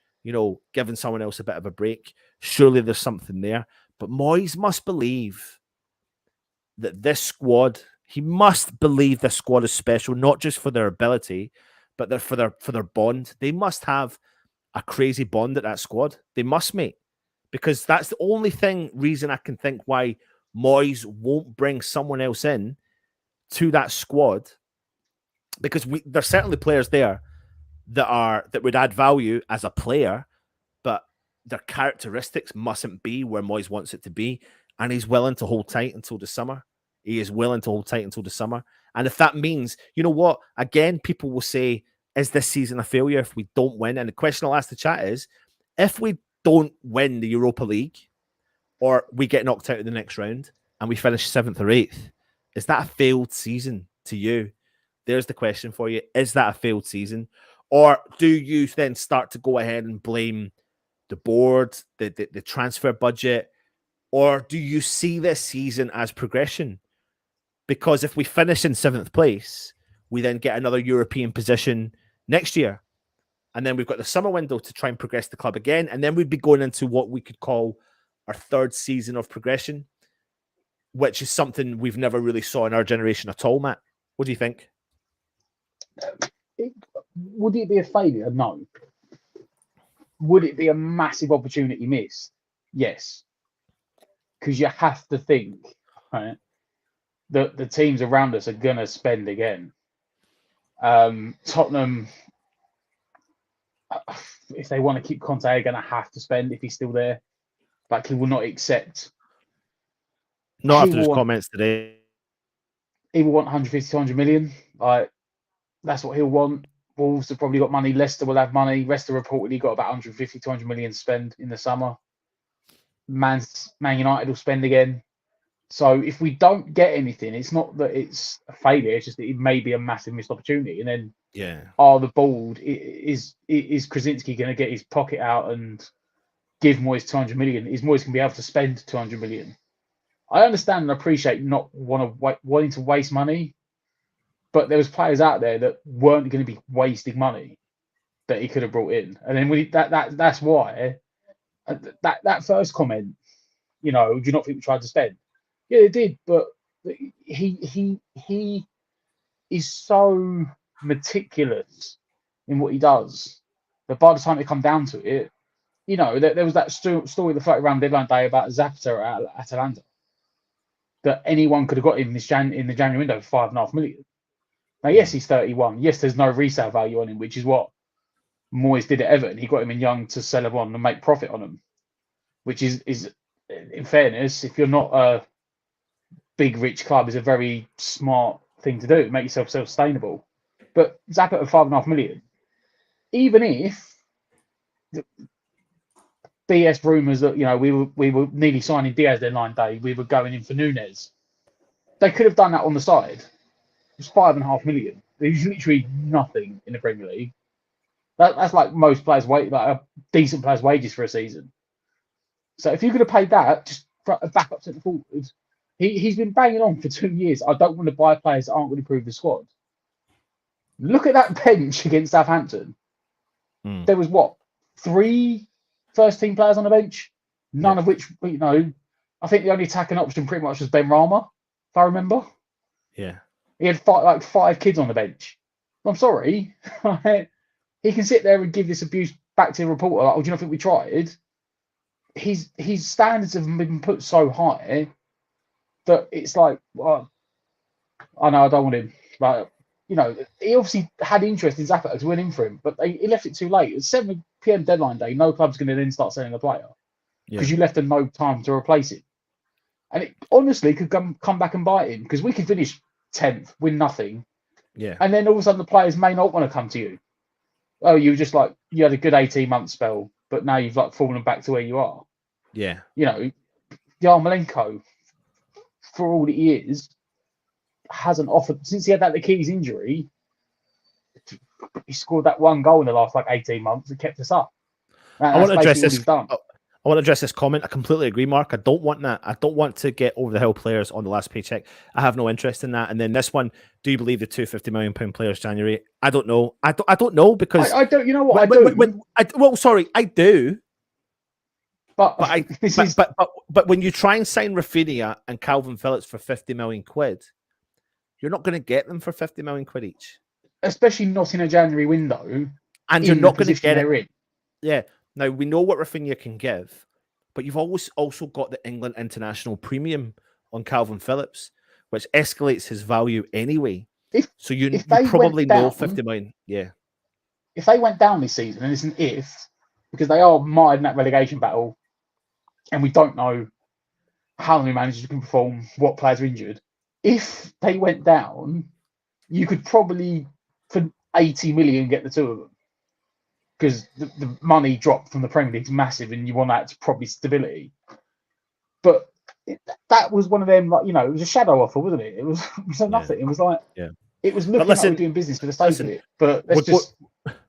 giving someone else a bit of a break. Surely there's something there. But Moyes must believe that this squad, he must believe this squad is special, not just for their ability, but for their bond. They must have a crazy bond at that squad. They must, mate. Because that's the only reason I can think why Moyes won't bring someone else in to that squad, because there's certainly players there that would add value as a player, but their characteristics mustn't be where Moyes wants it to be, and he's willing to hold tight until the summer. He is willing to hold tight until the summer, and if that means, you know what? Again, people will say, "Is this season a failure if we don't win?" And the question I'll ask the chat is, if we don't win the Europa League, or we get knocked out in the next round and we finish 7th or 8th, is that a failed season to you? There's the question for you. Is that a failed season? Or do you then start to go ahead and blame the board, the transfer budget? Or do you see this season as progression? Because if we finish in 7th place, we then get another European position next year. And then we've got the summer window to try and progress the club again. And then we'd be going into what we could call our 3rd season of progression, which is something we've never really saw in our generation at all, Matt. What do you think? Would it be a failure? No. Would it be a massive opportunity missed? Yes. Because you have to think, right, that the teams around us are going to spend again. Tottenham, if they want to keep Conte, are going to have to spend if he's still there. Like, he will not accept. Not after his comments today. He will want 150 to 100 million. Like, that's what he'll want. Wolves have probably got money. Leicester will have money. Leicester reportedly got about 150 to 100 million to spend in the summer. Man United will spend again. So if we don't get anything, it's not that it's a failure. It's just that it may be a massive missed opportunity. And then, the board is Krasinski going to get his pocket out and give Moyes 200 million? Is Moyes going to be able to spend 200 million? I understand and appreciate not wanting to waste money, but there was players out there that weren't going to be wasting money that he could have brought in. And then that's why that first comment, do you not think we tried to spend? Yeah, they did, but he is so meticulous in what he does that by the time it come down to it, there was that story that floated around deadline day about Zapata at Atalanta, that anyone could have got him in the January window for $5.5 million. Now, yes, he's 31. Yes, there's no resale value on him, which is what Moyes did at Everton. He got him in young to sell him on and make profit on him, which is in fairness, if you're not a big rich club, is a very smart thing to do. Make yourself self-sustainable. But Zapata at $5.5 million, even if BS rumours that we were nearly signing Diaz deadline day, we were going in for Núñez, they could have done that on the side. It was $5.5 million. There's literally nothing in the Premier League. That's like most players' like a decent player's wages for a season. So if you could have paid that, just for a backup centre forward, he's been banging on for 2 years. I don't want to buy players that aren't going to improve the squad. Look at that bench against Southampton. There was 3 first-team players on the bench, none of which, I think the only attacking option pretty much was Ben Rama, if I remember. Yeah. He had 5 kids on the bench. I'm sorry. He can sit there and give this abuse back to the reporter, like, oh, do you not think we tried? His standards have been put so high that it's like, well, I know I don't want him. Like, you know, he obviously had interest in Zapata to win in for him, but he left it too late. It's 7 p.m. deadline day. No club's going to then start selling a player because you left them no time to replace it. And it honestly could come back and bite him because we could finish 10th, win nothing. Yeah. And then all of a sudden the players may not want to come to you. Oh, you were just like, you had a good 18-month spell, but now you've like fallen back to where you are. Yeah. You know, Yarmolenko, for all that he is, hasn't offered since he had that Achilles injury. He scored that one goal in the last like 18 months and kept us up. I want to address this. I want to address this comment. I completely agree, Mark. I don't want that. I don't want to get over the hill players on the last paycheck. I have no interest in that. And then this one, do you believe the £250 million players January? I don't know. I don't know because I don't. You know what? I do. Well, sorry, I do. But when you try and sign Rafinha and Calvin Phillips for 50 million quid, you're not going to get them for 50 million quid each. Especially not in a January window. And you're not going to get it. In. Yeah. Now, we know what Rafinha can give, but you've always also got the England international premium on Calvin Phillips, which escalates his value anyway. So you probably know 50 million. Yeah. If they went down this season, and it's an if, because they are mired in that relegation battle, and we don't know how many managers can perform, what players are injured. If they went down, you could probably, for 80 million, get the two of them. Because the money dropped from the Premier League is massive, and you want that to probably stability. But that was one of them, like, you know, it was a shadow offer, wasn't it? It was nothing. It was like, it was looking like we're doing business for the sake of it. But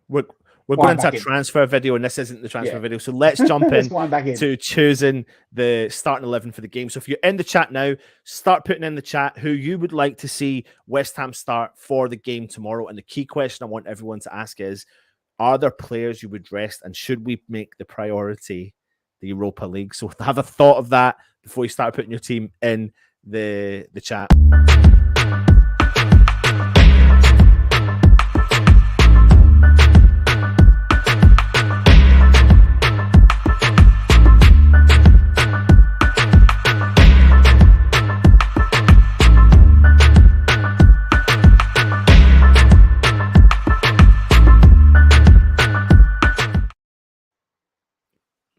we're going into a transfer video, and this isn't the transfer video. So let's jump in to choosing the starting 11 for the game. So if you're in the chat now, start putting in the chat who you would like to see West Ham start for the game tomorrow. And the key question I want everyone to ask is, are there players you would rest, and should we make the priority the Europa League? So have a thought of that before you start putting your team in the chat.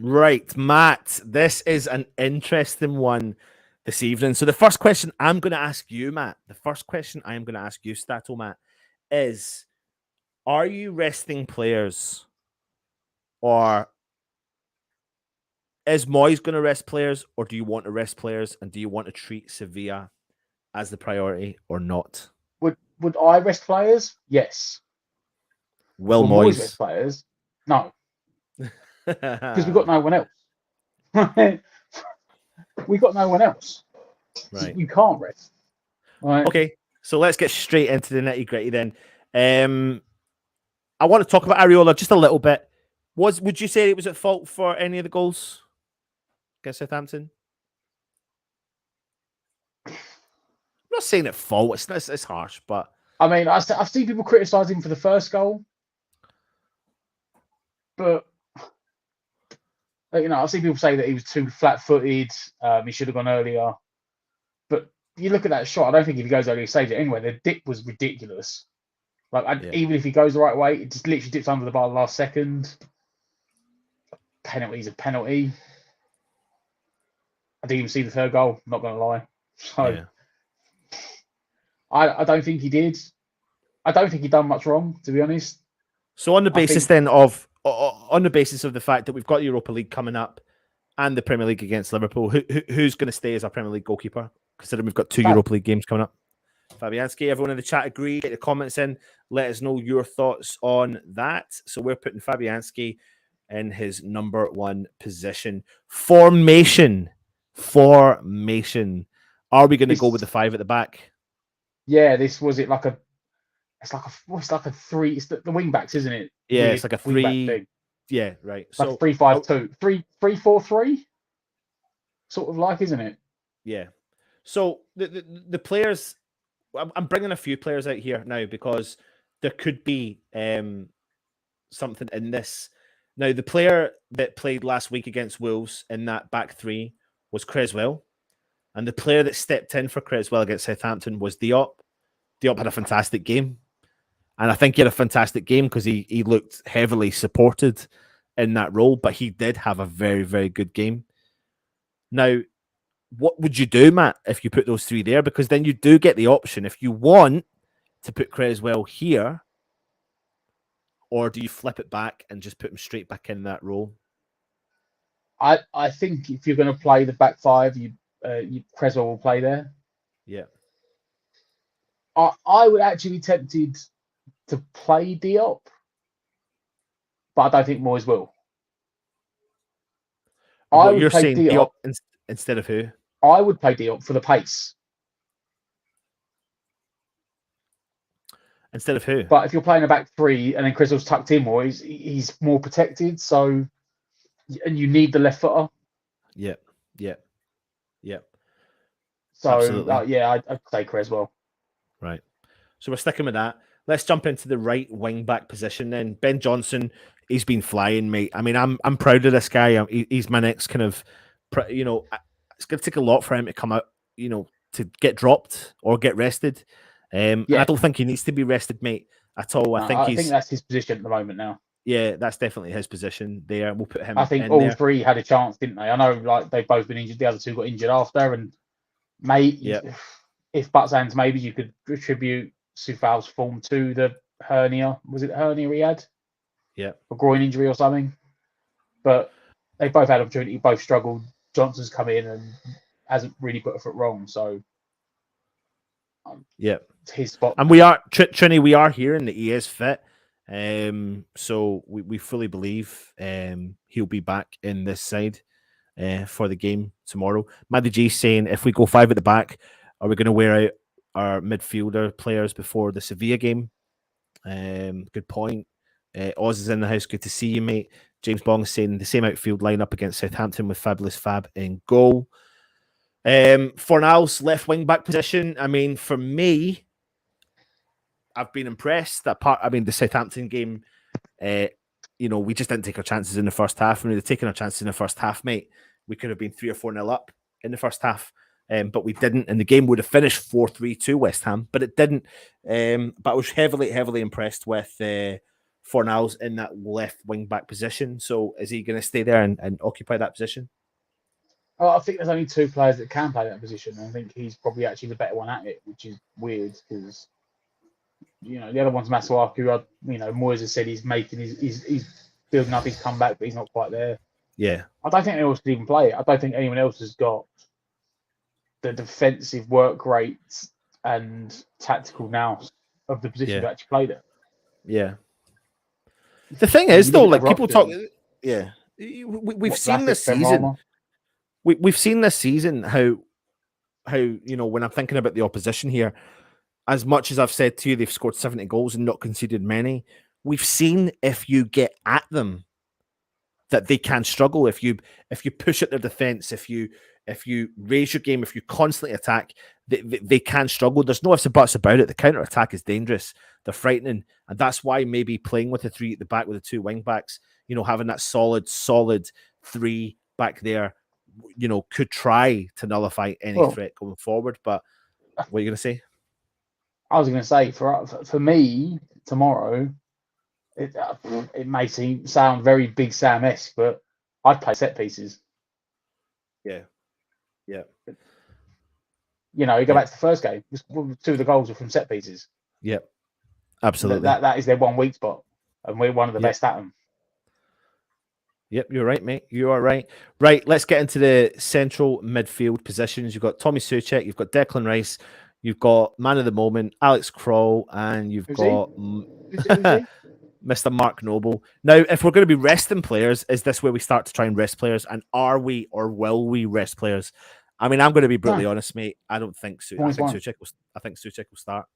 Right, Matt, this is an interesting one this evening. So the first question I'm going to ask you, Matt, Stato Matt, is, are you resting players, or is Moyes going to rest players, or do you want to rest players, and do you want to treat Sevilla as the priority or not? Would I rest players? Yes. Will Moyes rest players? No. Because we've got no one else. We've got no one else. Right. You can't rest. Right. Okay, so let's get straight into the nitty-gritty then. I want to talk about Areola just a little bit. Would you say it was at fault for any of the goals against Southampton? I'm not saying at fault. It's harsh, but I mean, I've seen people criticise him for the first goal, but you know, I've seen people say that he was too flat-footed. He should have gone earlier. But you look at that shot, I don't think if he goes earlier, he saves it anyway. The dip was ridiculous. Like, even if he goes the right way, it just literally dips under the bar the last second. Penalty's a penalty. I didn't even see the third goal, not going to lie. So I don't think he did. I don't think he done much wrong, to be honest. So on the basis of the fact that we've got the Europa League coming up and the Premier League against Liverpool, who's going to stay as our Premier League goalkeeper, considering we've got two Europa League games coming up? Fabianski, everyone in the chat agree. Get the comments in. Let us know your thoughts on that. So we're putting Fabianski in his number one position. Formation. Are we going to go with the 5 at the back? Yeah, it's like a three. It's the wing backs, isn't it? Yeah, it's like a 3. Yeah, right. Like so 3-5-2, 3-4-3, sort of like, isn't it? Yeah. So the players, I'm bringing a few players out here now because there could be something in this. Now, the player that played last week against Wolves in that back three was Creswell, and the player that stepped in for Creswell against Southampton was Diop. Diop had a fantastic game, and I think he had a fantastic game because he looked heavily supported in that role, but he did have a very, very good game. Now, what would you do, Matt, if you put those three there? Because then you do get the option if you want to put Creswell here, or do you flip it back and just put him straight back in that role? I think if you're going to play the back five, Creswell will play there. Yeah. I would actually be tempted to play Diop, but I don't think Moyes will. You're saying Diop instead of who? I would play Diop for the pace. Instead of who? But if you're playing a back three and then Creswell's tucked in more, he's more protected. So, and you need the left footer. Yeah. So, I'd say Creswell. Right. So we're sticking with that. Let's jump into the right wing back position then. Ben Johnson, he's been flying, mate. I mean, I'm proud of this guy. He's my next kind of, it's going to take a lot for him to come out, to get dropped or get rested. I don't think he needs to be rested, mate, at all. I think that's his position at the moment now. Yeah, that's definitely his position there. We'll put him. I think all three had a chance, didn't they? I know, like they've both been injured. The other two got injured after, and if Butts and maybe you could attribute Soufal's form to the hernia. Was it hernia he had? Yeah, a groin injury or something. But they both had opportunity. Both struggled. Johnson's come in and hasn't really put a foot wrong. So it's his spot. And we are Trini. We are hearing that he is fit. So we fully believe he'll be back in this side for the game tomorrow. Maddie G saying, if we go 5 at the back, are we going to wear out our midfielder players before the Sevilla game? Good point. Oz is in the house. Good to see you, mate. James Bong saying the same outfield lineup against Southampton with Fabulous Fab in goal. Fornals left wing back position. I mean, for me, I've been impressed. The Southampton game, we just didn't take our chances in the first half. I mean, we'd taken our chances in the first half, mate. We could have been 3 or 4-0 up in the first half, but we didn't. And the game would have finished 4-3 West Ham, but it didn't. But I was heavily impressed with Fornals in that left wing back position. So is he going to stay there and occupy that position? Oh, I think there's only 2 players that can play that position. I think he's probably actually the better one at it, which is weird because the other one's Masuaku, who Moyes has said he's building up his comeback, but he's not quite there. Yeah. I don't think anyone else could even play it. I don't think anyone else has got the defensive work rate and tactical nous of the position to actually play there. Yeah. The thing is, though, like people talk, we've seen this season. We've seen this season how when I'm thinking about the opposition here, as much as I've said to you, they've scored 70 goals and not conceded many. We've seen if you get at them that they can struggle. If you push at their defense, if you raise your game, if you constantly attack, they can struggle. There's no ifs and buts about it. The counter attack is dangerous. They're frightening, and that's why maybe playing with the 3 at the back with the 2 wing backs, having that solid 3 back there, could try to nullify any threat going forward. But what are you going to say? I was going to say for me tomorrow, it may sound very Big Sam-esque, but I'd play set pieces. Yeah. You go back to the first game. 2 of the goals were from set pieces. Yep, absolutely. That is their one weak spot, and we're one of the best at them. Yep, you're right, mate. You are right. Right, let's get into the central midfield positions. You've got Tommy Souček, you've got Declan Rice, you've got man of the moment, Alex Kroll, and you've got Mr. Mark Noble. Now, if we're going to be resting players, is this where we start to try and rest players? And are we or will we rest players? I mean, I'm going to be brutally honest, mate. I don't think Souček will start.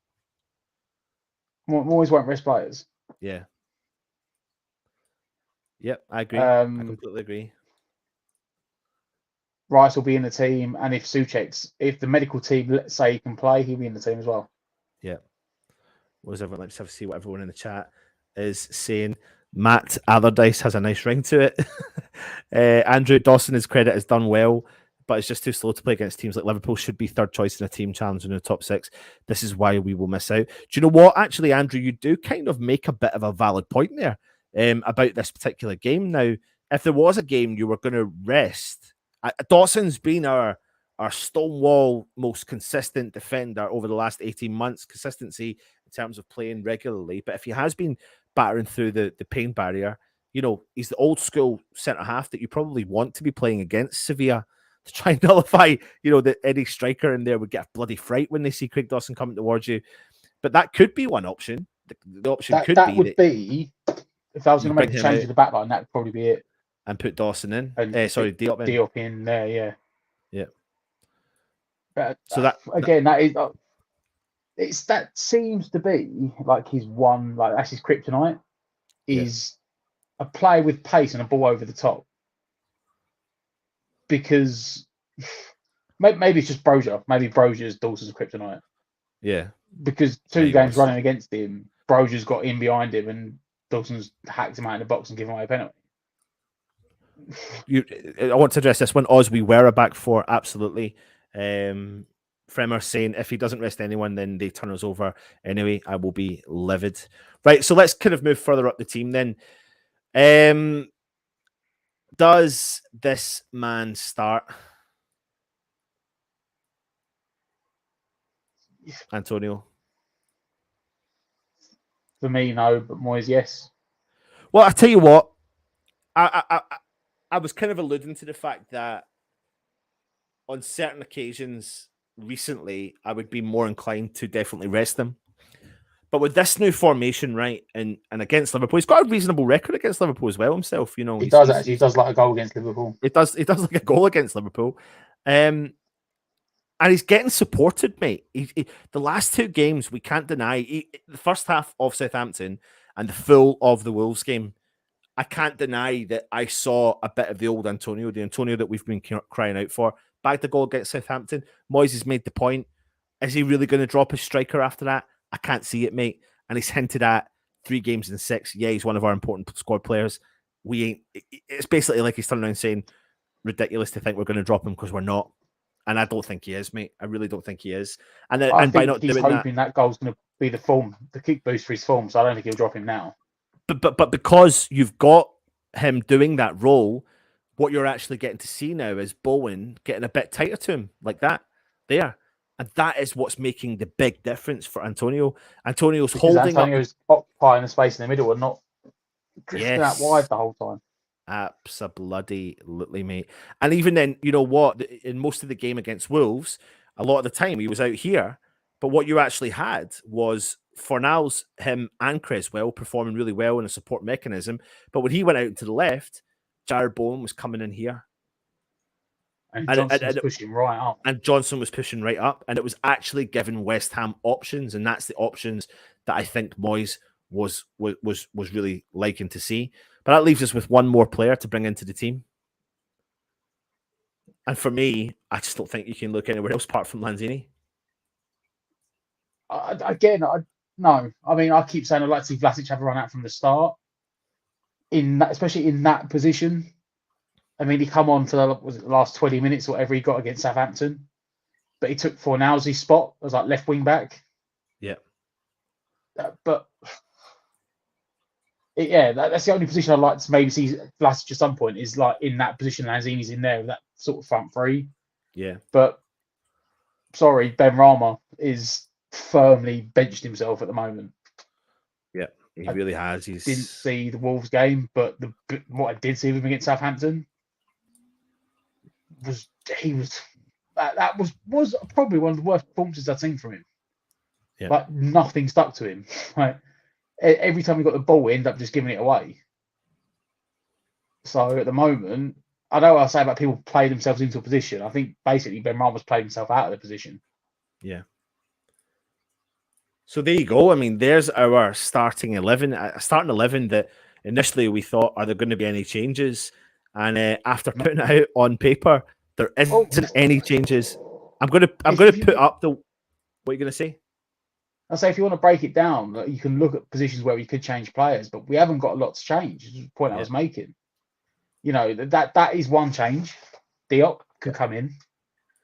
Moyes won't rest players. Yeah. Yep, I agree. I completely agree. Rice will be in the team, and if the medical team, let's say, he can play, he'll be in the team as well. Yeah. what does everyone, let's have to see what everyone in the chat is saying. Matt Allardyce has a nice ring to it. Andrew Dawson, his credit, has done well, but it's just too slow to play against teams like Liverpool. Should be third choice in a team challenging in the top 6. This is why we will miss out. Do you know what? Actually, Andrew, you do kind of make a bit of a valid point there about this particular game. Now, if there was a game you were going to rest, Dawson's been our stonewall, most consistent defender over the last 18 months. Consistency in terms of playing regularly. But if he has been battering through the pain barrier, you know, he's the old school centre half that you probably want to be playing against Sevilla to try and nullify, you know, that any striker in there would get a bloody fright when they see Craig Dawson coming towards you. But that could be one option. The option could be if I was going to make a change to the back line, that would probably be it. And put Dawson in. And Diop in. Diop in there, yeah. Yeah. But, so that that seems to be like his one, like that's his kryptonite, is a play with pace and a ball over the top. Because maybe it's just Brozier. Maybe Brozier's Dawson's kryptonite. Yeah. Because two games running against him, Brozier's got in behind him and Dawson's hacked him out in the box and given away a penalty. I want to address this one. Oz, we were a back four, absolutely. Fremer saying if he doesn't rest anyone, then they turn us over anyway. I will be livid. Right, so let's kind of move further up the team then. Does this man start? Antonio? For me, no, but Moyes, yes. Well, I tell you what, I was kind of alluding to the fact that on certain occasions recently, I would be more inclined to definitely rest them. But with this new formation, right, and against Liverpool, he's got a reasonable record against Liverpool as well himself. You know, he does actually. He does like a goal against Liverpool. He does like a goal against Liverpool, and he's getting supported, mate. The last 2 games, we can't deny the first half of Southampton and the full of the Wolves game. I can't deny that I saw a bit of the old Antonio, the Antonio that we've been crying out for. Back the goal against Southampton. Moyes has made the point. Is he really going to drop his striker after that? I can't see it, mate. And he's hinted at 3 games in 6. Yeah, he's one of our important squad players. We ain't. It's basically like he's turning around saying, ridiculous to think we're going to drop him because we're not. And I don't think he is, mate. I really don't think he is. And by not doing that, hoping that goal's going to be the kick boost for his form. So I don't think he'll drop him now. But because you've got him doing that role, what you're actually getting to see now is Bowen getting a bit tighter to him like that there. And that is what's making the big difference for Antonio. Antonio's occupying the space in the middle and not drifting out wide the whole time. Absolutely, mate. And even then, you know what? In most of the game against Wolves, a lot of the time he was out here. But what you actually had was Fornals, him and Creswell performing really well in a support mechanism. But when he went out to the left, Jarrod Bowen was coming in here. And Johnson was pushing right up. And Johnson was pushing right up. And it was actually giving West Ham options. And that's the options that I think Moyes was really liking to see. But that leaves us with one more player to bring into the team. And for me, I just don't think you can look anywhere else apart from Lanzini. No. I mean, I keep saying I'd like to see Vlasic have a run out from the start. Especially in that position. I mean, he come on for the last 20 minutes or whatever he got against Southampton. But he took Fornals' spot as like left wing back. Yeah. But that's the only position I'd like to maybe see Vlasic at some point is like in that position. Lanzini's in there with that sort of front three. Yeah. But sorry, Ben Rama is firmly benched himself at the moment. Yeah, he really has. Didn't see the Wolves game, but what I did see of him against Southampton was probably one of the worst performances I've seen from him. Yeah. Like nothing stuck to him. Like every time he got the ball, he ended up just giving it away. So at the moment, I know what I say about people play themselves into a position. I think basically Ben Rama's played himself out of the position. Yeah. So there you go. I mean, there's our starting 11. A starting 11 that initially we thought, are there going to be any changes? And after putting it out on paper, there isn't any changes. I'm going to put up the. What are you going to say? I say if you want to break it down, you can look at positions where we could change players, but we haven't got a lot to change. Is the point I was making. That is one change. Diop could come in.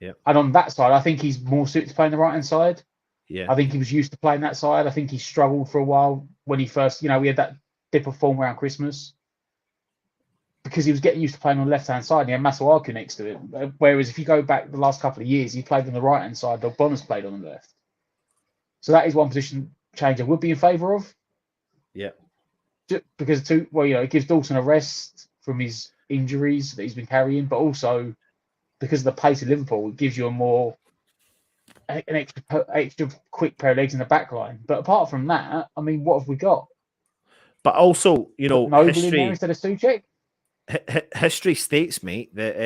Yeah. And on that side, I think he's more suited to playing the right hand side. Yeah. I think he was used to playing that side. I think he struggled for a while when he first, we had that dip of form around Christmas because he was getting used to playing on the left hand side and he had Masuaku next to it. Whereas if you go back the last couple of years, he played on the right hand side, but Bonner's played on the left. So that is one position change I would be in favour of. Yeah. Just because it gives Dawson a rest from his injuries that he's been carrying, but also because of the pace of Liverpool, it gives you an extra quick pair of legs in the back line. But apart from that, I mean, what have we got? But also, Noble in there instead of Souček? History states, mate, that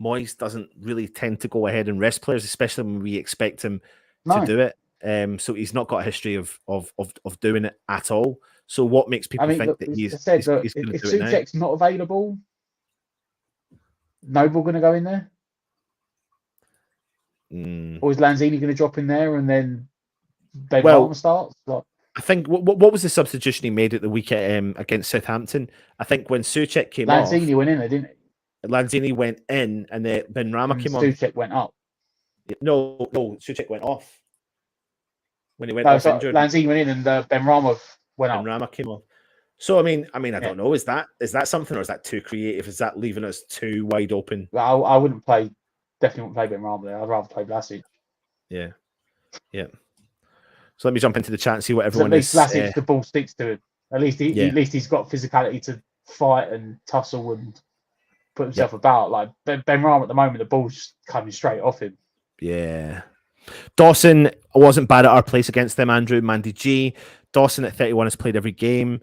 Moyes doesn't really tend to go ahead and rest players, especially when we expect him to do it. So he's not got a history of doing it at all. So what makes people think that he's going to do it now? If Souček's not available, Noble going to go in there? Or is Lanzini going to drop in there and then Ben starts? I think what was the substitution he made at the weekend against Southampton? I think when Souček came off, Lanzini went in there, didn't he? Lanzini went in, and then Benrahma came on. Souček went up. No, Souček went off when he went off injured. Lanzini went in, and Benrahma went up. Benrahma came off. So I mean, I don't know. Is that something, or is that too creative? Is that leaving us too wide open? Well, I wouldn't play. Definitely wouldn't play Benrahma there. I'd rather play Vlasic. Yeah. So let me jump into the chat and see what everyone is. At least Vlasic, the ball sticks to him. At least he's got physicality to fight and tussle and put himself about. Like Benrahma at the moment, the ball's just coming straight off him. Yeah. Dawson wasn't bad at our place against them, Andrew. Mandy G. Dawson at 31 has played every game.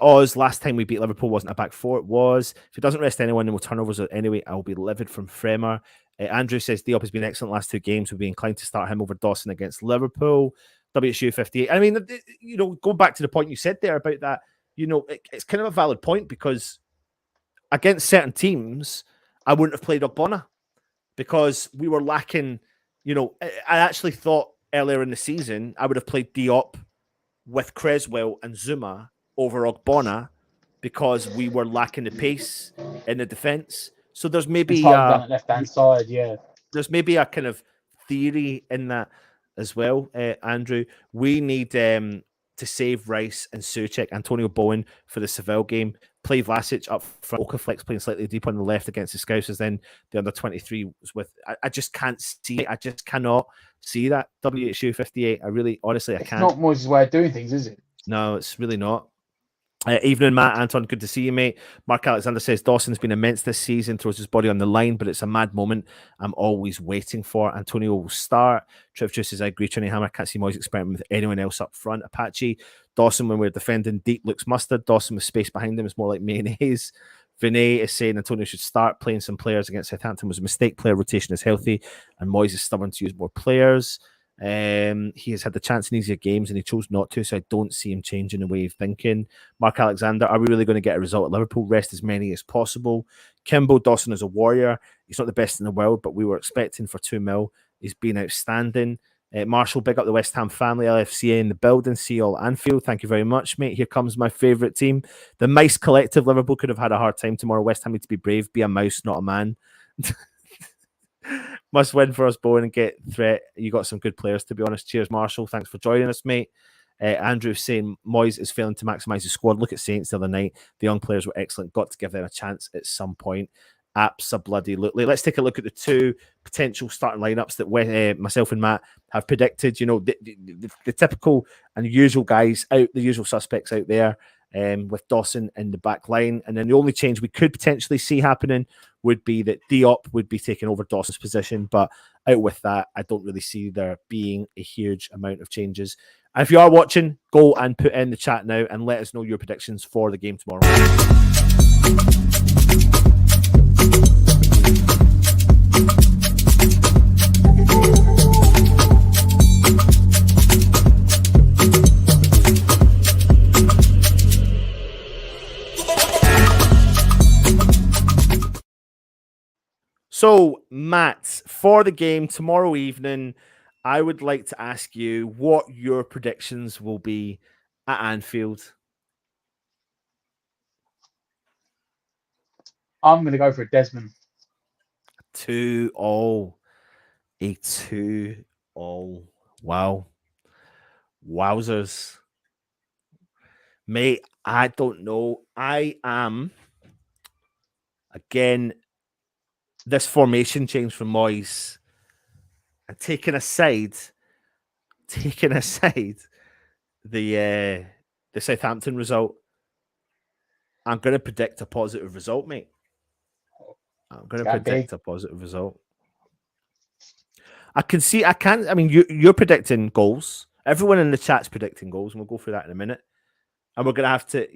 Oz, last time we beat Liverpool wasn't a back four. It was. If he doesn't rest anyone, then we'll turnovers anyway. I'll be livid from Fremer. Andrew says Diop has been excellent last two games. We'll be inclined to start him over Dawson against Liverpool. WSU 58. I mean, go back to the point you said there about that. It's kind of a valid point because against certain teams, I wouldn't have played Ogbonna because we were lacking. I actually thought earlier in the season I would have played Diop with Creswell and Zuma over Ogbonna because we were lacking the pace in the defence. So there's maybe left hand side, there's maybe a kind of theory in that as well, Andrew. We need to save Rice and Souček, Antonio Bowen for the Seville game. Play Vlasic up front. Okaflex playing slightly deep on the left against the Scousers. Then the under 23 was with. I just can't see it. I just cannot see that. WHU 58. I really, honestly, I can't. It's not Moyes' way of doing things, is it? No, it's really not. Evening, Matt. Anton, good to see you, mate. Mark Alexander says Dawson's been immense this season, throws his body on the line, but it's a mad moment I'm always waiting for. Antonio will start. Trev Juice says, I agree, Trinity Hammer. Can't see Moyes experimenting with anyone else up front. Apache. Dawson, when we're defending deep, looks mustard. Dawson with space behind him is more like mayonnaise. Vinay is saying Antonio should start playing some players against Southampton was a mistake. Player rotation is healthy, and Moyes is stubborn to use more players. He has had the chance in easier games and he chose not to, so I don't see him changing the way of thinking. Mark Alexander, are we really going to get a result at Liverpool? Rest as many as possible. Kimbo, Dawson is a warrior. He's not the best in the world, but we were expecting for 2 mil. He's been outstanding. Marshall, big up the West Ham family, LFCA in the building. See you all at Anfield. Thank you very much, mate. Here comes my favourite team. The Mice Collective. Liverpool could have had a hard time tomorrow. West Ham need to be brave. Be a mouse, not a man. Must win for us, Bowen, and get threat. You got some good players, to be honest. Cheers, Marshall. Thanks for joining us, mate. Andrew saying Moyes is failing to maximise his squad. Look at Saints the other night. The young players were excellent. Got to give them a chance at some point. Absolutely. Let's take a look at the two potential starting lineups that myself and Matt have predicted. The typical and usual guys out, the usual suspects out there, with Dawson in the back line. And then the only change we could potentially see happening would be that Diop would be taking over Dawson's position. But out with that, I don't really see there being a huge amount of changes. And if you are watching, go and put in the chat now and let us know your predictions for the game tomorrow. So, Matt, for the game tomorrow evening, I would like to ask you what your predictions will be at Anfield. I'm going to go for a Desmond. 2-0. A 2-0. Wow. Wowzers. Mate, I don't know. I am, again, this formation change from Moyes, and taking aside the Southampton result, I'm going to predict a positive result, mate. I'm going to predict a positive result. I mean, you're predicting goals. Everyone in the chat's predicting goals, and we'll go through that in a minute. And we're going to have to,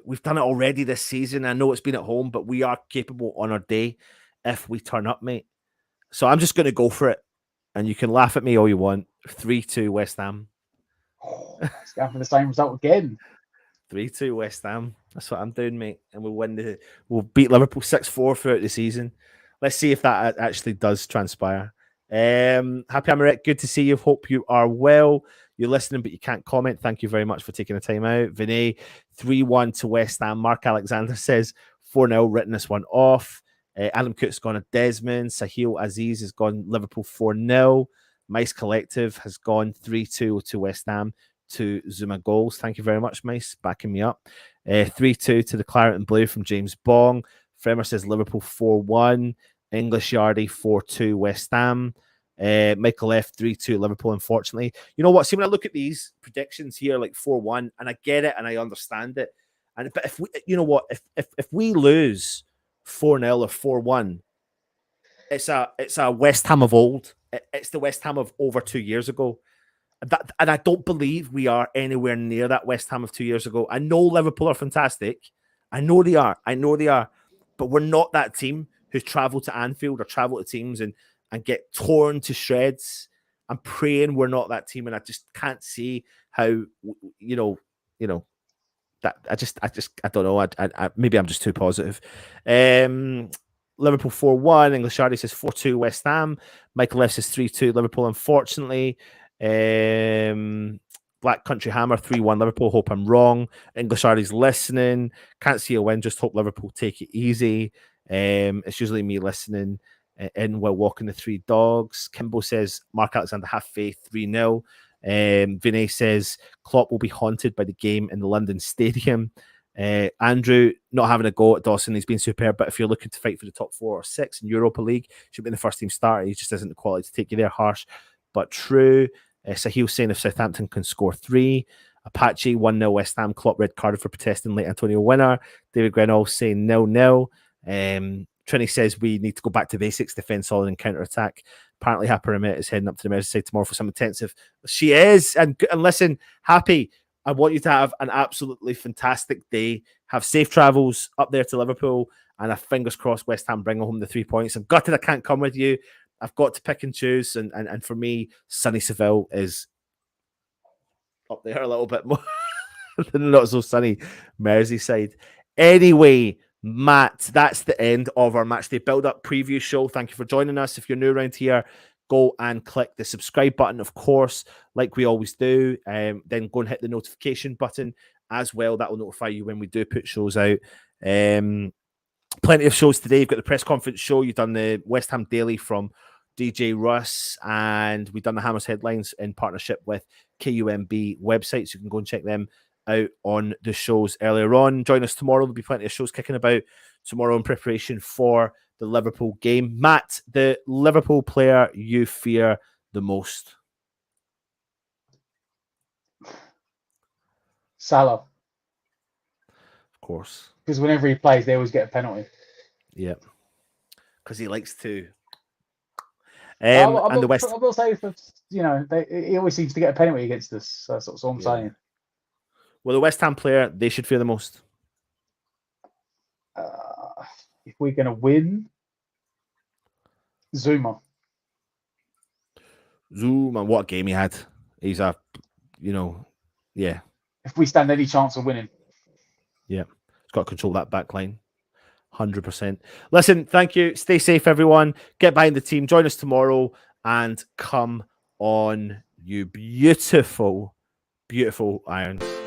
we've done it already this season. I know it's been at home, but we are capable on our day if we turn up, mate. So I'm just going to go for it. And you can laugh at me all you want. 3-2 West Ham. It's going for the same result again. 3-2 West Ham. That's what I'm doing, mate. And we'll beat Liverpool 6-4 throughout the season. Let's see if that actually does transpire. Happy Amaret, good to see you. Hope you are well. You're listening, but you can't comment. Thank you very much for taking the time out. Vinay, 3-1 to West Ham. Mark Alexander says 4-0, written this one off. Adam Coote's gone a Desmond. Sahil Aziz has gone Liverpool 4-0. Mice Collective has gone 3-2 to West Ham. To Zuma goals. Thank you very much, Mice, backing me up. 3-2 to the Claret and Blue from James Bong. Fremer says Liverpool 4-1. English Yardie 4-2 West Ham. Michael F 3-2 Liverpool, unfortunately. You know what? See, when I look at these predictions here, like 4-1, and I get it and I understand it. But if we, you know what, if we lose 4-0 or 4-1, it's a West Ham of old. It's the West Ham of over 2 years ago. And I don't believe we are anywhere near that West Ham of 2 years ago. I know Liverpool are fantastic. I know they are. But we're not that team who travel to Anfield or travel to teams and get torn to shreds. I'm praying we're not that team, and I just can't see how, that I don't know. I maybe I'm just too positive. Liverpool 4-1. English Yardie says 4-2 West Ham. Michael F says 3-2 Liverpool, unfortunately. Black Country Hammer 3-1 Liverpool. Hope I'm wrong. English Yardie's listening. Can't see a win. Just hope Liverpool take it easy. It's usually me listening in while walking the three dogs. Kimbo says Mark Alexander, have faith, 3-0. Vinay says Klopp will be haunted by the game in the London Stadium. Andrew, not having a go at Dawson, he's been superb, but if you're looking to fight for the top 4 or 6 in Europa League, should be in the first team starter. He just isn't the quality to take you there. Harsh but true. Sahil saying if Southampton can score 3. Apache 1-0 West Ham. Klopp red carded for protesting late Antonio winner. David Grenell saying 0-0. Trini says we need to go back to basics, defend solid and counter attack. Apparently Happy Remit is heading up to the Merseyside tomorrow for some intensive. She is. And listen, Happy, I want you to have an absolutely fantastic day. Have safe travels up there to Liverpool, and fingers crossed West Ham bring home the 3 points. I'm gutted I can't come with you. I've got to pick and choose, and for me, sunny Seville is up there a little bit more than not so sunny Merseyside. Anyway, Matt, that's the end of our Matchday build-up preview show. Thank you for joining us. If you're new around here, go and click the subscribe button, of course, like we always do. Then go and hit the notification button as well. That will notify you when we do put shows out. Plenty of shows today. You've got the press conference show. You've done the West Ham Daily from DJ Russ, and we've done the Hammers headlines in partnership with KUMB websites. You can go and check them out on the shows earlier on. Join us tomorrow. There'll be plenty of shows kicking about tomorrow in preparation for the Liverpool game. Matt, the Liverpool player you fear the most? Salah. Of course. Because whenever he plays, they always get a penalty. Yeah. Because he likes to. I will say, he always seems to get a penalty against us. That's what I'm saying. Well, the West Ham player they should fear the most. If we're going to win, Zuma. What a game he had. He's yeah. If we stand any chance of winning. Yeah. He's got to control that back line. 100%. Listen, thank you. Stay safe, everyone. Get behind the team. Join us tomorrow. and come on, you beautiful, beautiful Irons.